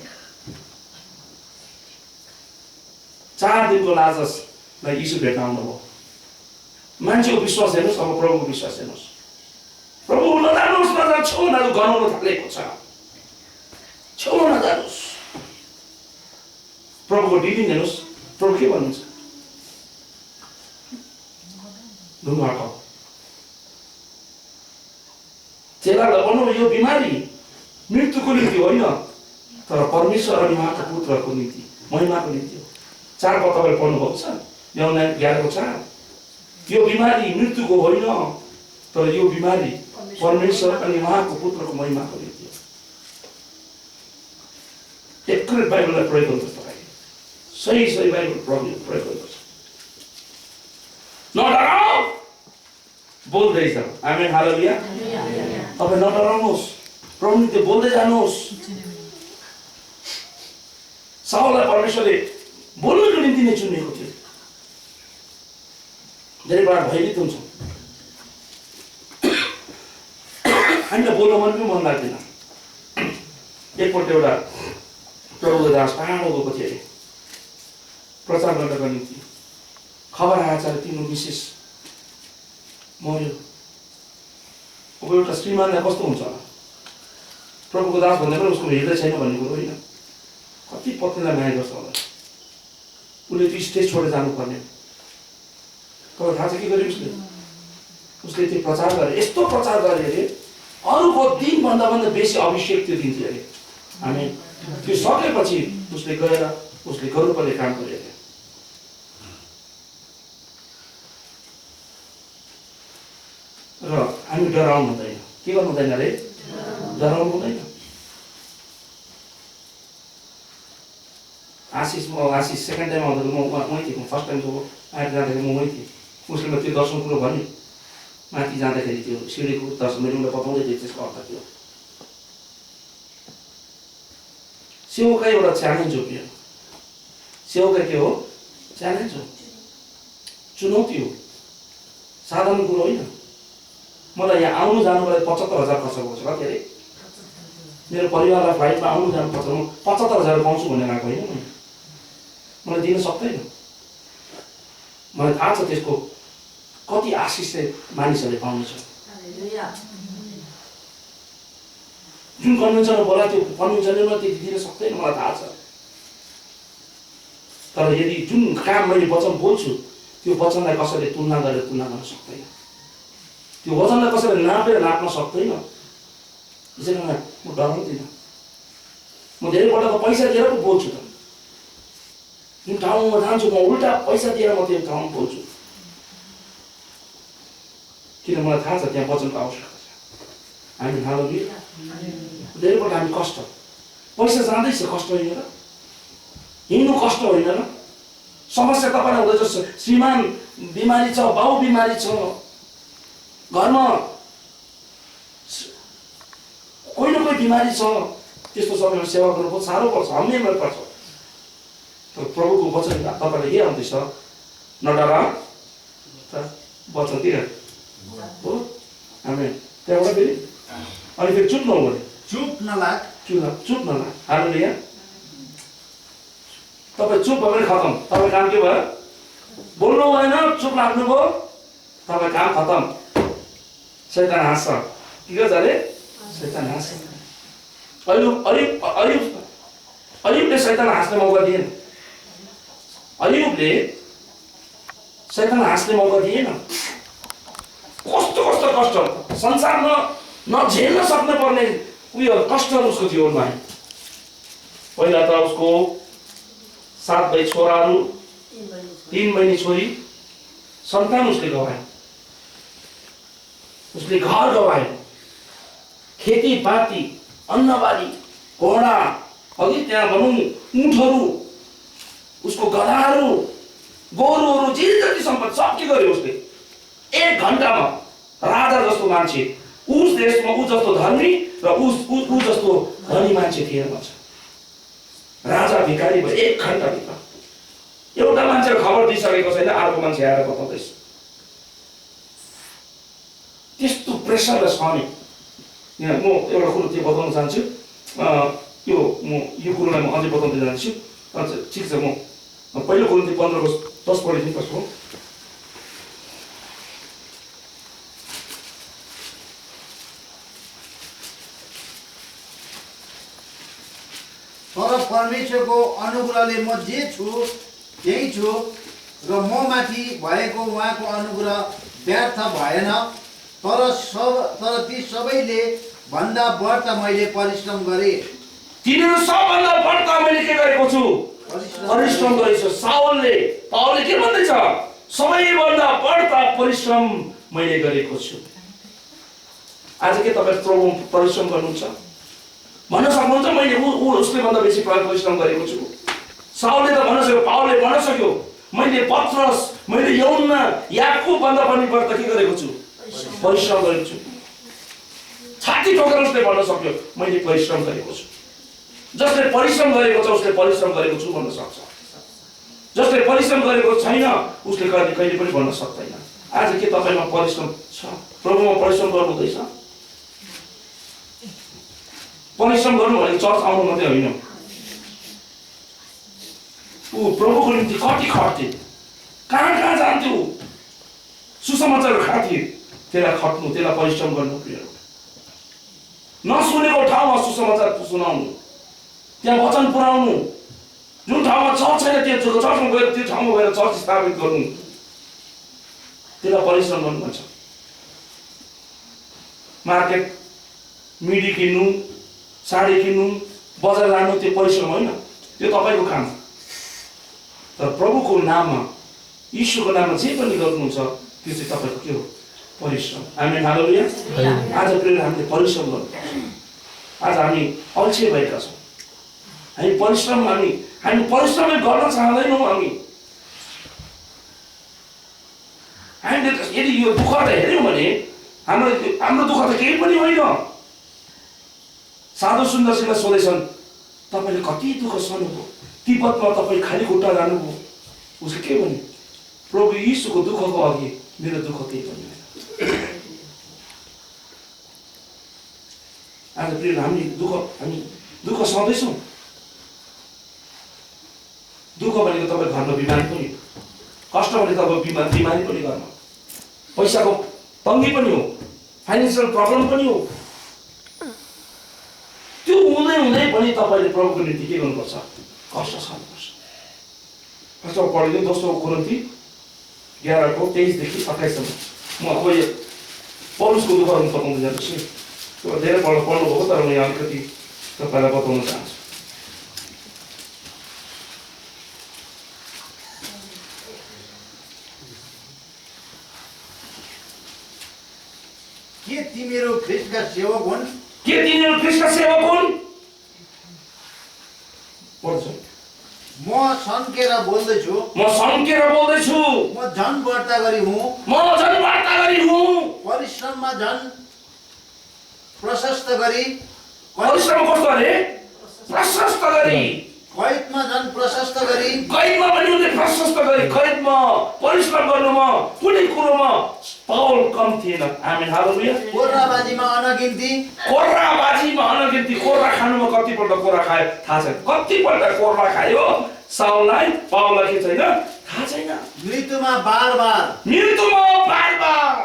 Speaker 1: 4 दिनको लाजरसलाई यीशु भेट्न आउनुभयो। मान्छेको विश्वास हेर्नुहोस्, अब प्रभुको विश्वास हेर्नुहोस्। प्रभु नजानुहोस्, नजानु, छेउमा दाजु गनाउन थालेको छ, छेउमा नजानुहोस्। प्रभुको डिलिङ हेर्नुहोस्, प्रभु के भन्नुहुन्छ, ढुङ्गा हटाऊ। चेलालाई भन्नु, यो बिमारी मृत्युको निम्ति होइन, तर परमेश्वर अनि उहाँको पुत्रको निम्ति, महिमाको निम्ति हो। 4 पद तपाईँले पढ्नुभएको छ, यूहन्ना 11:4। यो बिमारी मृत्युको होइन, तर यो बिमारी परमेश्वर अनि उहाँको पुत्रको महिमाको निम्ति हो। एक्युरेट बाइबललाई प्रयोग गर्नुहोस् तपाईँ, सही बाइबल प्रयोग गर्नुहोस्। नडराऊ बोल्दै जाऊ। Amen hallelujah. तपाईँ नडराउनुहोस्, प्रभु निम्ति बोल्दै जानुहोस्। साउललाई परमेश्वरले बोल्नको निम्ति नै चुनेको थियो। धेरै बार भयभीत हुन्छ, हामीलाई बोल्न मन पनि मन लाग्दैन। एकपल्ट एउटा प्रभुको दास टाढो गएको थियो अरे प्रचार गर्नको निम्ति। खबर आएछ तिम्रो मिसेस मर्यो। अब एउटा श्रीमानलाई कस्तो हुन्छ होला, प्रभुको दास भन्दा पनि उसको हृदय छैन भन्ने कुरो होइन। कति पत्नीलाई माया गर्छ होला, उसले त्यो स्टेज छोडेर जानुपर्ने। तर थाहा छ के गर्यो उसले त्यो प्रचार गरे, यस्तो प्रचार गरे अरे अरूको दिनभन्दा बेसी अभिषेक त्यो दिन्थ्यो अरे। हामी त्यो सकेपछि उसले गएर उसले गर्नुपर्ने काम गरे अरे। र हामी डराउनु हुँदैन। के गर्नु हुँदैन अरे? डराउनु हुँदैन। आशिष सेकेन्ड टाइम आउँदा म वहीँ थिएँ, फर्स्ट टाइम आएर जाँदाखेरि म वहीँ थिएँ। उसले त्यो दर्शन कुरो भन्यो, माथि जाँदाखेरि त्यो सिँढीको दर्शन मैले उसलाई बताउँदै थिएँ त्यसको अर्थ के हो। सेवका एउटा च्यालेन्ज हो। के सेवका के हो? च्यालेन्ज हो, चुनौती हो, साधारण कुरो होइन। मलाई यहाँ आउनु जानुको लागि 75,000 खर्च भएको छ। कति अरे मेरो परिवारलाई फ्लाइटमा आउनु जानु पर्छ, म 75,000 पाउँछु भनेर आएको होइन, मलाई दिन सक्दैन। मलाई थाहा छ त्यसको कति आशिष चाहिँ मानिसहरूले पाउनेछ। जुन कन्भेन्सनमा बोला त्यो कन्भेन्सनले मलाई त्यति दिन सक्दैन, मलाई थाहा छ। तर यदि जुन काम मैले वचन बोल्छु त्यो वचनलाई कसैले तुलना गरेर तुलना गर्न सक्दैन, त्यो वचनलाई कसैले नापेर नाप्न सक्दैन। त्यसैले म डराउँदिनँ। म धेरैपल्ट त पैसा दिएर पो बोल्छु त, जुन ठाउँमा जान्छु म उल्टा पैसा दिएर म त्यो ठाउँमा बोल्छु, किन मलाई थाहा छ त्यहाँ वचनको आवश्यकता छ। हामी हालेलुया। धेरैपल्ट हामी कष्ट, पैसा जाँदैछ कष्ट होइन र, हिँड्नु कष्ट होइन र, समस्या तपाईँलाई हुँदैछ, श्रीमान बिमारी छ, बाउ बिमारी छ, घरमा कोही न कोही बिमारी छ, त्यस्तो समयमा सेवा गर्नु बहुत साह्रो पर्छ, हम्मेमै पर्छ। तर प्रभुको वचन तपाईँलाई के आउँदैछ, नडरा वचनतिर हो। हामी त्यहाँबाट फेरि अनि फेरि चुप नहुने,
Speaker 4: चुप नलाग,
Speaker 1: चुप नलाग। हालेलुया। तपाईँ चुप भयो भने खतम, तपाईँ काम के भयो, बोल्नु भएन, चुप लाग्नुभयो, तपाईँ काम खतम। शैतान हाँस्छ, के गर्छ अरे, शैतान हाँस्छ। अयुबले शैतान हाँस्ने मौका दिएन, अयुबले शैतान हाँस्ने मौका दिएन। कस्तो कस्तो कष्ट, संसारमा नझेल्न सक्ने पर्ने उयो कष्टहरू उसको जीवनमा आयो। पहिला त उसको 7 भाइ छोराहरू, 3 बहिनी छोरी, सन्तान उसले गवायो, उसले घर गवायो, खेतीपाती, अन्नबाली, घोडा, अघि त्यहाँ भनौँ उँटहरू, उसको गधाहरू, गोरुहरू, जे जति सम्पत्ति सब के गर्यो उसले। 1 घन्टामा राजा जस्तो मान्छे उस देशमा ऊ जस्तो धर्मी र ऊ जस्तो धनी मान्छे थिएन भन्छ। राजा भिखारी भयो 1 घन्टाभित्र। एउटा मान्छेले खबर दिइसकेको छैन, अर्को मान्छे आएर बताउँदैछ। त्यस्तो प्रेसरलाई सहने। यहाँ म एउटा कुरो त्यो बताउन चाहन्छु, यो कुरोलाई म अझै बताउँदै जान्छु। अच्छा ठिक छ, म पहिलो कोरिन्थी 15 को 10 पढिदिनु पर्छ।
Speaker 4: तर परमेश्वरको अनुग्रहले म जे छु त्यही छु र म माथि भएको उहाँको अनुग्रह व्यर्थ भएन। तर ती सबैले भन्दा बढ्ता मैले परिश्रम गरे।
Speaker 1: तिनीहरू सबभन्दा बढ्ता मैले के गरेको छु, परिश्रम गरेको छु। पावलले के भन्दैछ, सबैभन्दा बढ्ता परिश्रम मैले गरेको छु। आज के तपाईँ प्रभु परिश्रम गर्नुहुन्छ भन्न सक्नुहुन्छ, मैले उसले भन्दा बेसी परिश्रम गरेको छु। साउलले त भन्न सक्यो, पावलले भन्न सक्यो, मैले पत्रस, मैले यौना, याकुब भन्दा पनि बढ्ता के गरेको छु, परिश्रम गरेको छु। छाती ठोकेर उसले भन्न सक्यो, मैले परिश्रम गरेको छु। जसले परिश्रम गरेको छ उसले परिश्रम गरेको छु भन्न सक्छ। जसले परिश्रम गरेको छैन उसले कहिले पनि भन्न सक्दैन। आज के तपाईँमा परिश्रम छ, प्रभुमा परिश्रम गर्नु हुँदैछ? परिश्रम गर्नु भनेको चर्च आउनु मात्रै होइन। ऊ प्रभुको निम्ति कति खट्थे, कहाँ जान्थ्यो, सुसमाचार खाथे, त्यसलाई खट्नु, त्यसलाई परिश्रम गर्नु। प्रियहरू, नसुनेको ठाउँमा सुसमाचार सुनाउनु, त्यहाँ वचन पुर्याउनु, जुन ठाउँमा चर्च छैन त्यो चर्चमा गएर त्यो ठाउँमा गएर चर्च स्थापित गर्नु, त्यसलाई परिश्रम गर्नु भन्छ। मार्केट मिडी किन्नु, साडी किन्नु, बजार लानु, त्यो परिश्रम होइन, त्यो तपाईँको काम। तर प्रभुको नाममा, ईश्वरको नाममा जे पनि गर्नुहुन्छ त्यो चाहिँ तपाईँको के हो, परिश्रम। आमेन, हालेलुया। आज प्रिय हामीले परिश्रम गर्नुपर्छ। आज हामी अल्छे भएका छौँ, हामी परिश्रमै गर्न चाहँदैनौँ। हामीले यदि यो दुःखलाई हेऱ्यौँ भने हाम्रो दुःख त केही पनि होइन। साधु सुन्दरसिंहलाई सोधेछन्, तपाईँले कति दुःख सहनुभयो, तिब्बतमा तपाईँ खाली खुट्टा जानुभयो। उसले के भन्यो, प्रभु यीशुको दुःखको अघि मेरो दुःख केही पनि होइन। प्रिय हामी दुःख सहँदैछौँ। दुःख भनेको तपाईँ घरमा बिमारी पनि हो, कष्ट भनेको तपाईँ बिमारी पनि घरमा, पैसाको तङ्गी पनि हो, फाइनेन्सियल प्रब्लम पनि हो। त्यो हुँदै पनि तपाईँले प्रभुको निम्ति के गर्नुपर्छ? कष्ट सहनुपर्छ। कष्ट पढिदिउँ। दोस्रो कोरिन्थी 11:23 देखि 28सम्म। म अब यो पौलुसको दुःखहरू बताउँदै जाँदैछु। त्यो धेरै पढ्नुभयो, तर म यहाँ अलिकति तपाईँलाई बताउन चाहन्छु।
Speaker 4: के तिमीहरू ख्रिस्टका सेवक हुन्?
Speaker 1: के तिनीहरू ख्रिस्टका सेवक हुन्? पढ्छ।
Speaker 4: म सन्केर बोल्दैछु,
Speaker 1: म सन्केर बोल्दैछु,
Speaker 4: म झन् बढ्ता गरी हुँ,
Speaker 1: म झन् वार्ता गरी हुँ।
Speaker 4: परिश्रममा झन् प्रशस्त गरी,
Speaker 1: परिश्रम कस्तो अरे? प्रशस्त गरी।
Speaker 4: कैदमा झन् प्रशस्त गरी,
Speaker 1: कैदमा पनि उनले प्रशस्त गरे। कैदमा परिश्रम गर्नुमा कुनै कुरोमा पावल कम थिएन। आमेन, हालेलुया।
Speaker 4: कोर्राबाजीमा अनगिन्ती,
Speaker 1: कोर्राबाजीमा अनगिन्ती। कोर्रा खानुमा कतिपल्ट कोर्रा खायो थाहा छैन। कतिपल्ट कोर्रा खायो साउललाई, पावललाई के छैन थाहा छैन।
Speaker 4: मृत्युमा बार
Speaker 1: मृत्युमा बार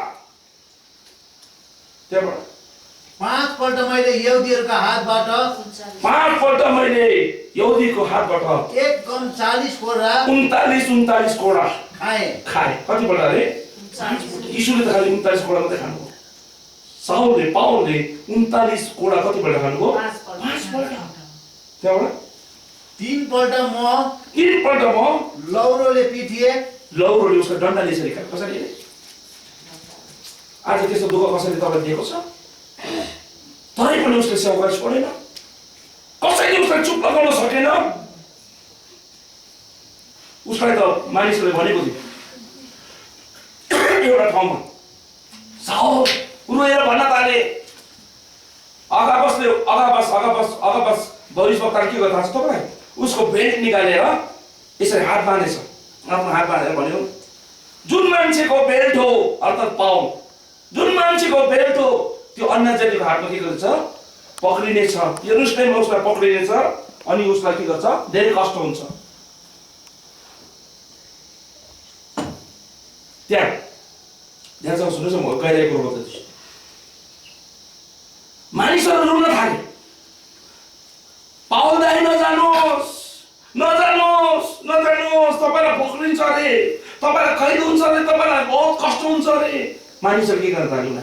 Speaker 1: त्यहाँबाट
Speaker 4: 5 पल्ट मैले यहुदीहरूका हातबाट,
Speaker 1: 5 पल्ट मैले यहुदीको हातबाट
Speaker 4: 1 कम 40 कोर्रा
Speaker 1: 39 कोडा
Speaker 4: खाएँ।
Speaker 1: कतिपल्ट अरे? यीशुले त खालि 39 कोडा मात्रै खानुभयो। साउलले, पावलले 39 कोडा कतिपल्ट खानुभयो? 5 पल्ट। त्यहाँबाट
Speaker 4: 3 पल्ट म लौरोले पिटिए,
Speaker 1: लौरोले उसको डन्डाले यसरी खायो। कसरी अरे? आज त्यस्तो दुःख कसरी तपाईँले दिएको छ? तरै पनि उसले सेवा गरि छोडेन। कसैले उसलाई चुप लगाउन सकेन। उसलाई त मानिसहरूले भनेको थियो एउटा ठाउँमा, साउल रोएर भन्न थाले, अगाबस भविष्यवक्ताले के गर्छ थाहा छ तपाईँलाई? उसको बेल्ट निकालेर यसरी हात बाँधेछ, आफ्नो हात बाँधेर भन्यो, जुन मान्छेको बेल्ट हो अर्थात् पाउल, जुन मान्छेको बेल्ट हो त्यो अन्य जातिको हातमा के गर्छ? पक्रिनेछ। यरुशलेममा उसलाई पक्रिनेछ अनि उसलाई के गर्छ? धेरै कष्ट हुन्छ। त्यहाँ सुन्नुहोस्, म गइरहेको कुरो बताउँछु। मानिसहरू रुन थाले, पावल दाइ नजानुहोस्, तपाईँलाई पक्रिन्छ अरे, तपाईँलाई कैद हुन्छ अरे, तपाईँलाई बहुत कष्ट हुन्छ अरे। मानिसहरू के गर्न थाल्यो?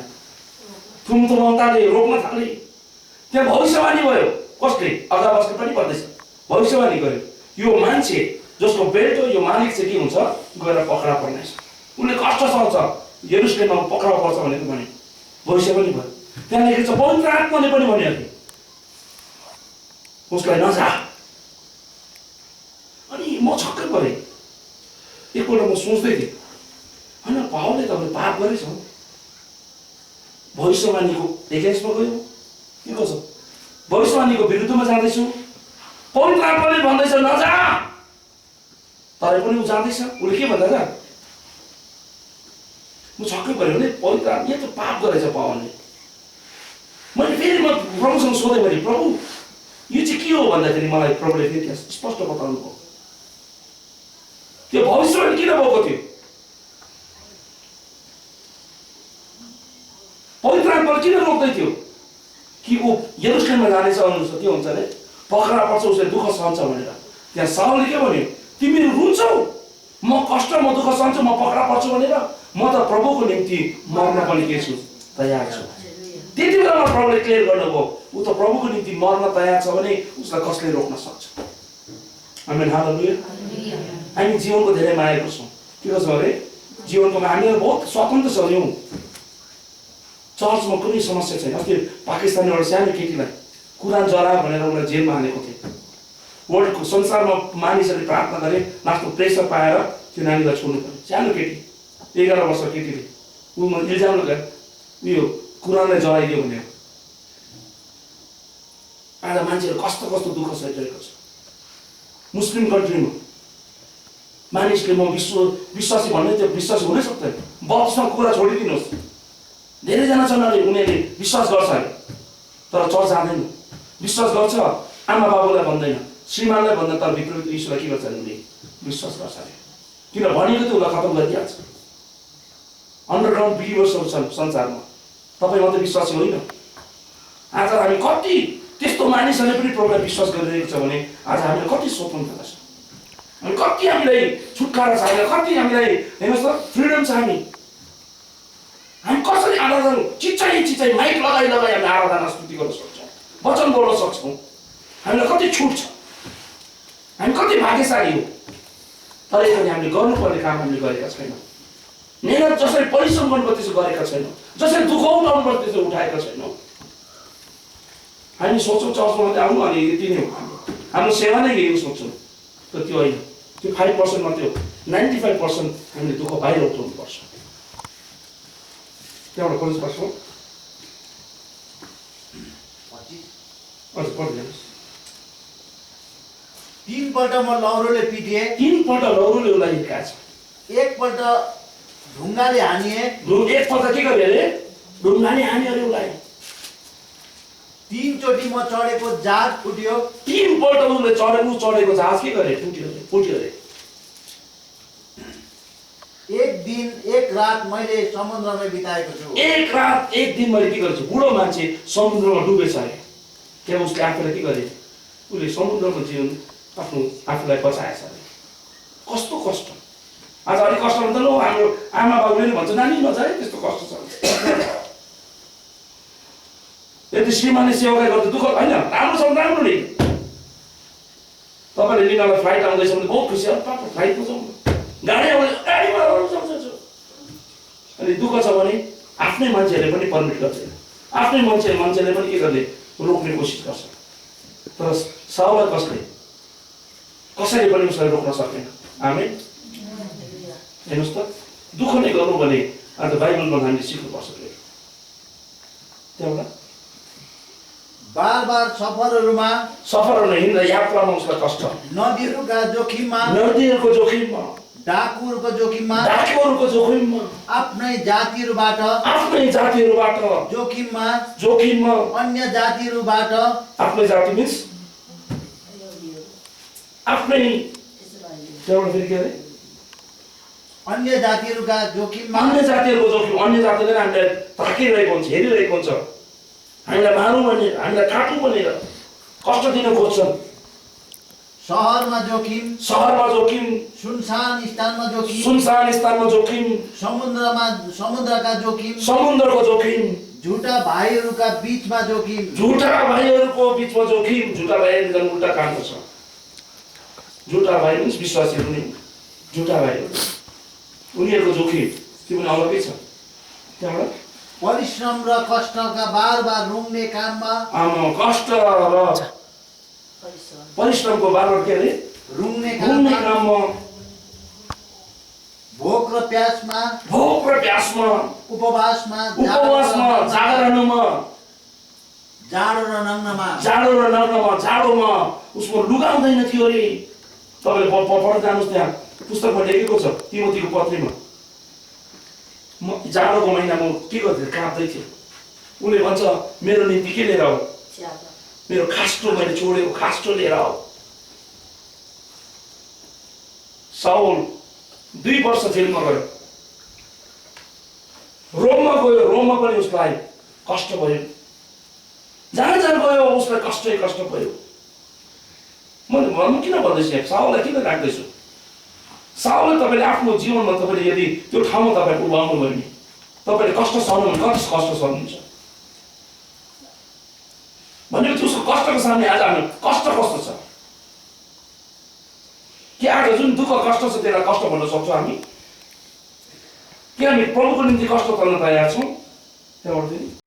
Speaker 1: थुमथुमाउताले रोक्न थाले। त्यहाँ भविष्यवाणी भयो। कसले? अगाबसले पनि भन्दैछ, भविष्यवाणी गर्यो, यो मान्छे जसको बेल्ट हो, यो मालिक चाहिँ के हुन्छ? गएर पक्रा पर्नेछ, उसले कष्ट सहन्छ, यरुशलेममा पक्रा पर्छ भनेको भन्यो। भविष्य पनि भयो। त्यहाँ लेखेको छ, पवित्र आत्माले पनि भन्यो कि उसलाई नजा। अनि म छक्कै परेँ। एकपल्ट म सोच्दै थिएँ, होइन पावलले त पाप गरेछ, भविष्यवाणीको एगेन्स्टमा गयो, के गर्छ? भविष्यवाणीको विरुद्धमा जाँदैछु, पवित्र आत्माले भन्दैछ नजा, तर पनि ऊ जाँदैछ। उसले के भन्दैछ? म छक्कै पऱ्यो भने पवित्र आत्मा यहाँ त पाप गरेछ पावलले। मैले फेरि म प्रभुसँग सोधेँ, भने प्रभु यो चाहिँ के हो भन्दाखेरि मलाई प्रभुले फेरि त्यहाँ स्पष्ट बताउनु भयो। त्यो भविष्यवाणी किन भएको थियो? पवित्र आत्माले किन रोक्दै थियो कि ऊ यरुशलेममा जानेछ अनुसार के हुन्छ अरे? पक्रा पर्छ, उसले दुःख सहन्छ भनेर। त्यहाँ साउलले के भन्यो? तिमीहरू रुन्छौ, म कष्ट, म दुःख सहन्छु, म पक्रा पर्छु भनेर। म त प्रभुको निम्ति मर्न पनि के छु? तयार छु। त्यति बेलामा प्रभुले क्लियर गर्नुभयो, ऊ त प्रभुको निम्ति मर्न तयार छ भने उसलाई कसले रोक्न सक्छ? आमेन, हालेलुया। हामी जीवनको धेरै माया गर्छौँ। के गर्छौँ अरे? जीवनको हामीलाई बहुत स्वतन्त्र छौँ। नि चर्चमा कुनै समस्या छैन। अस्ति पाकिस्तानी एउटा सानो केटीलाई कुरान जरा भनेर उसलाई जेलमा हालेको थिए। वर्ल्डको संसारमा मानिसहरूले प्रार्थना गरे, लास्टमा प्रेसर पाएर त्यो नानीलाई छोड्नु पर्यो। सानो केटी, 11 वर्षको केटीले ऊमा इल्जाम लगायो उयो कुरानलाई जलाइदियो भनेर। आज मान्छेहरू कस्तो कस्तो दुःख सहिरहेको छ। मुस्लिम कन्ट्रीमा मानिसले म विश्वासी भन्ने त्यो विश्वासी हुनै सक्दैन। बत्तीसमा कुरा छोडिदिनुहोस्। धेरैजना छन् अरे उनीहरूले विश्वास गर्छ अरे, तर चर्च जाँदैन, विश्वास गर्छ, आमा बाबुलाई भन्दैन, श्रीमानलाई भन्दैन, तर भित्र यीशुलाई के गर्छ उसले विश्वास गर्छ अरे। किन भनेको त्यो उसलाई खतम गरिदिइहाल्छ। अन्डरग्राउन्ड बिलिभर्सहरू छन् संसारमा, तपाईँ मात्रै विश्वासी होइन। आज हामी कति त्यस्तो मानिसहरूले पनि प्रभुलाई विश्वास गरिरहेको छ भने आज हामीलाई कति स्वतन्त्रता छ, हामी कति हामीलाई छुटकारा छ, हामीलाई कति हामीलाई हेर्नुहोस् त फ्रिडम छ। हामी कसरी आराधना चिचाइ माइक लगाइ हामी आराधना स्तुति गर्न सक्छौँ, वचन बोल्न सक्छौँ, हामीलाई कति छुट छ, हामी कति भाग्यशाली हो। तर पनि हामीले गर्नुपर्ने काम हामीले गरेका छैनौँ। मेहनत जसरी परिश्रम गर्नुपर्छ त्यसो गरेका छैनौँ, जसरी दुःख उठाउनुपर्छ त्यसो उठाएका छैनौँ। हामी सोच्छौँ चर्चमा मात्रै आउनु अनि यति नै हो, हाम्रो सेवा नै यही सोच्छौँ, तर त्यो होइन। त्यो 5% मात्रै हो, 95% हामीले दुःख बाहिर उठाउनुपर्छ। त्यहाँबाट कलेज पास हो अझ पढ्दैनस्।
Speaker 4: 3 पल्ट म लौरोले पिटिए,
Speaker 1: 3 पल्ट लौरोले उसलाई हिर्काएछ,
Speaker 4: 1 पल्ट ढुङ्गाले हानिए,
Speaker 1: एक पल्ट के गरे अरे ढुङ्गाले हान्यो अरे उसलाई,
Speaker 4: 3 चोटि म चढेको जहाज फुट्यो,
Speaker 1: 3 पल्ट उसले चढेको जहाज के गरे फुट्यो अरे।
Speaker 4: 1 दिन 1 रात मैले समुद्रमै बिताएको छु।
Speaker 1: 1 रात 1 दिन मैले के गरेछु, बुढो मान्छे समुद्रमा डुबेछ अरे। त्यहाँ उसले आफूलाई के गरे, उसले समुद्रमा जीवन आफूलाई बचाएछ अरे। कस्तो कष्ट। आज अलिक कष्ट हुन्छ ल, हाम्रो आमा बाबुले नि भन्छ नानी नजा है त्यस्तो कष्ट छ। यदि श्रीमानले सेवा गर्दा दुःख होइन, राम्रो छ राम्रो नि। तपाईँले लिनलाई फ्लाइट आउँदैछ भने बहुत खुसी, अब पापा फ्लाइटमा जाउँ, गाडीमा अनि दुःख छ भने आफ्नै मान्छेहरूले पनि पर्मिट गर्दैन, आफ्नै मान्छेले पनि के गर्ने रोक्ने कोसिस गर्छ। तर साउलाई कसैले पनि उसलाई रोक्न सकेन। आमेन। हेर्नुहोस् त, दुःख नै गर्नु भने अन्त बाइबलमा हामीले सिक्नुपर्छ। त्यहाँबाट
Speaker 4: बार सफरहरू
Speaker 1: हिँड्दा यात्रामा उसलाई कष्ट, नदीहरूको जोखिममा,
Speaker 4: डाकुहरूको जोखिममा, आफ्नै जातिहरूबाट जोखिममा, अन्य जातिहरूबाट,
Speaker 1: आफ्नै जाति मिन्स आफ्नै, त्यहाँबाट फेरि के अरे
Speaker 4: अन्य जातिहरूका जोखिममा,
Speaker 1: अन्य जातिले हामीलाई ताकिरहेको हुन्छ, हेरिरहेको हुन्छ, हामीलाई मारौँ भनेर, हामीलाई काटौँ भनेर कष्ट दिन खोज्छन्।
Speaker 4: सहरमा जोखिम, सुनसान
Speaker 1: स्थानमा जोखिम,
Speaker 4: समुद्रका जोखिम,
Speaker 1: समुद्रको जोखिम,
Speaker 4: झुटा भाइहरूको बिचमा जोखिम,
Speaker 1: झुटा भाइहरू उल्टा काम गर्छ। झुटा भाइ पनि विश्वासीहरू नि झुटा भाइहरू, उनीहरूको जोखिम त्यो पनि अलगै छ। त्यहाँबाट
Speaker 4: परिश्रम र कष्टका बार रुङ्ने काममा,
Speaker 1: कष्ट र परिश्रमको बार के अरे
Speaker 4: रुङ्ने
Speaker 1: काममा,
Speaker 4: भोक र प्यासमा, उपवासमा,
Speaker 1: जागरणमा,
Speaker 4: जाडो र नङ्नमा,
Speaker 1: जाडोमा उसको लुगा हुँदैन थियो अरे। तपाईँले पढ्न जानुहोस्, त्यहाँ पुस्तकमा लेखेको छ तिमोथीको पत्रीमा। म जाडोको महिना म के गर्थेँ, काँप्दै थिएँ। उसले भन्छ मेरो निम्ति के लिएर आऊ, मेरो खास्टो मैले छोडेको खास्टो लिएर आऊ। साउल 2 वर्ष जेलमा गयो, रोममा पनि उसलाई कष्ट भयो, जहाँ गयो उसलाई कष्ट भयो। मैले भन्नु किन भन्दैछु, साउललाई किन राख्दैछु, साउलले तपाईँले आफ्नो जीवनमा तपाईँले यदि त्यो ठाउँमा तपाईँ उभाउनु भयो भने तपाईँले कष्ट सहनु भने कति कष्ट सहनुहुन्छ भनेको त्यो उसको कष्टको सामने आज हामी कष्ट कस्तो छ कि आज जुन दुःख कष्ट छ त्यसलाई कष्ट भन्न सक्छौँ हामी, कि हामी प्रभुको निम्ति कष्ट गर्न तयार छौँ। त्यहाँबाट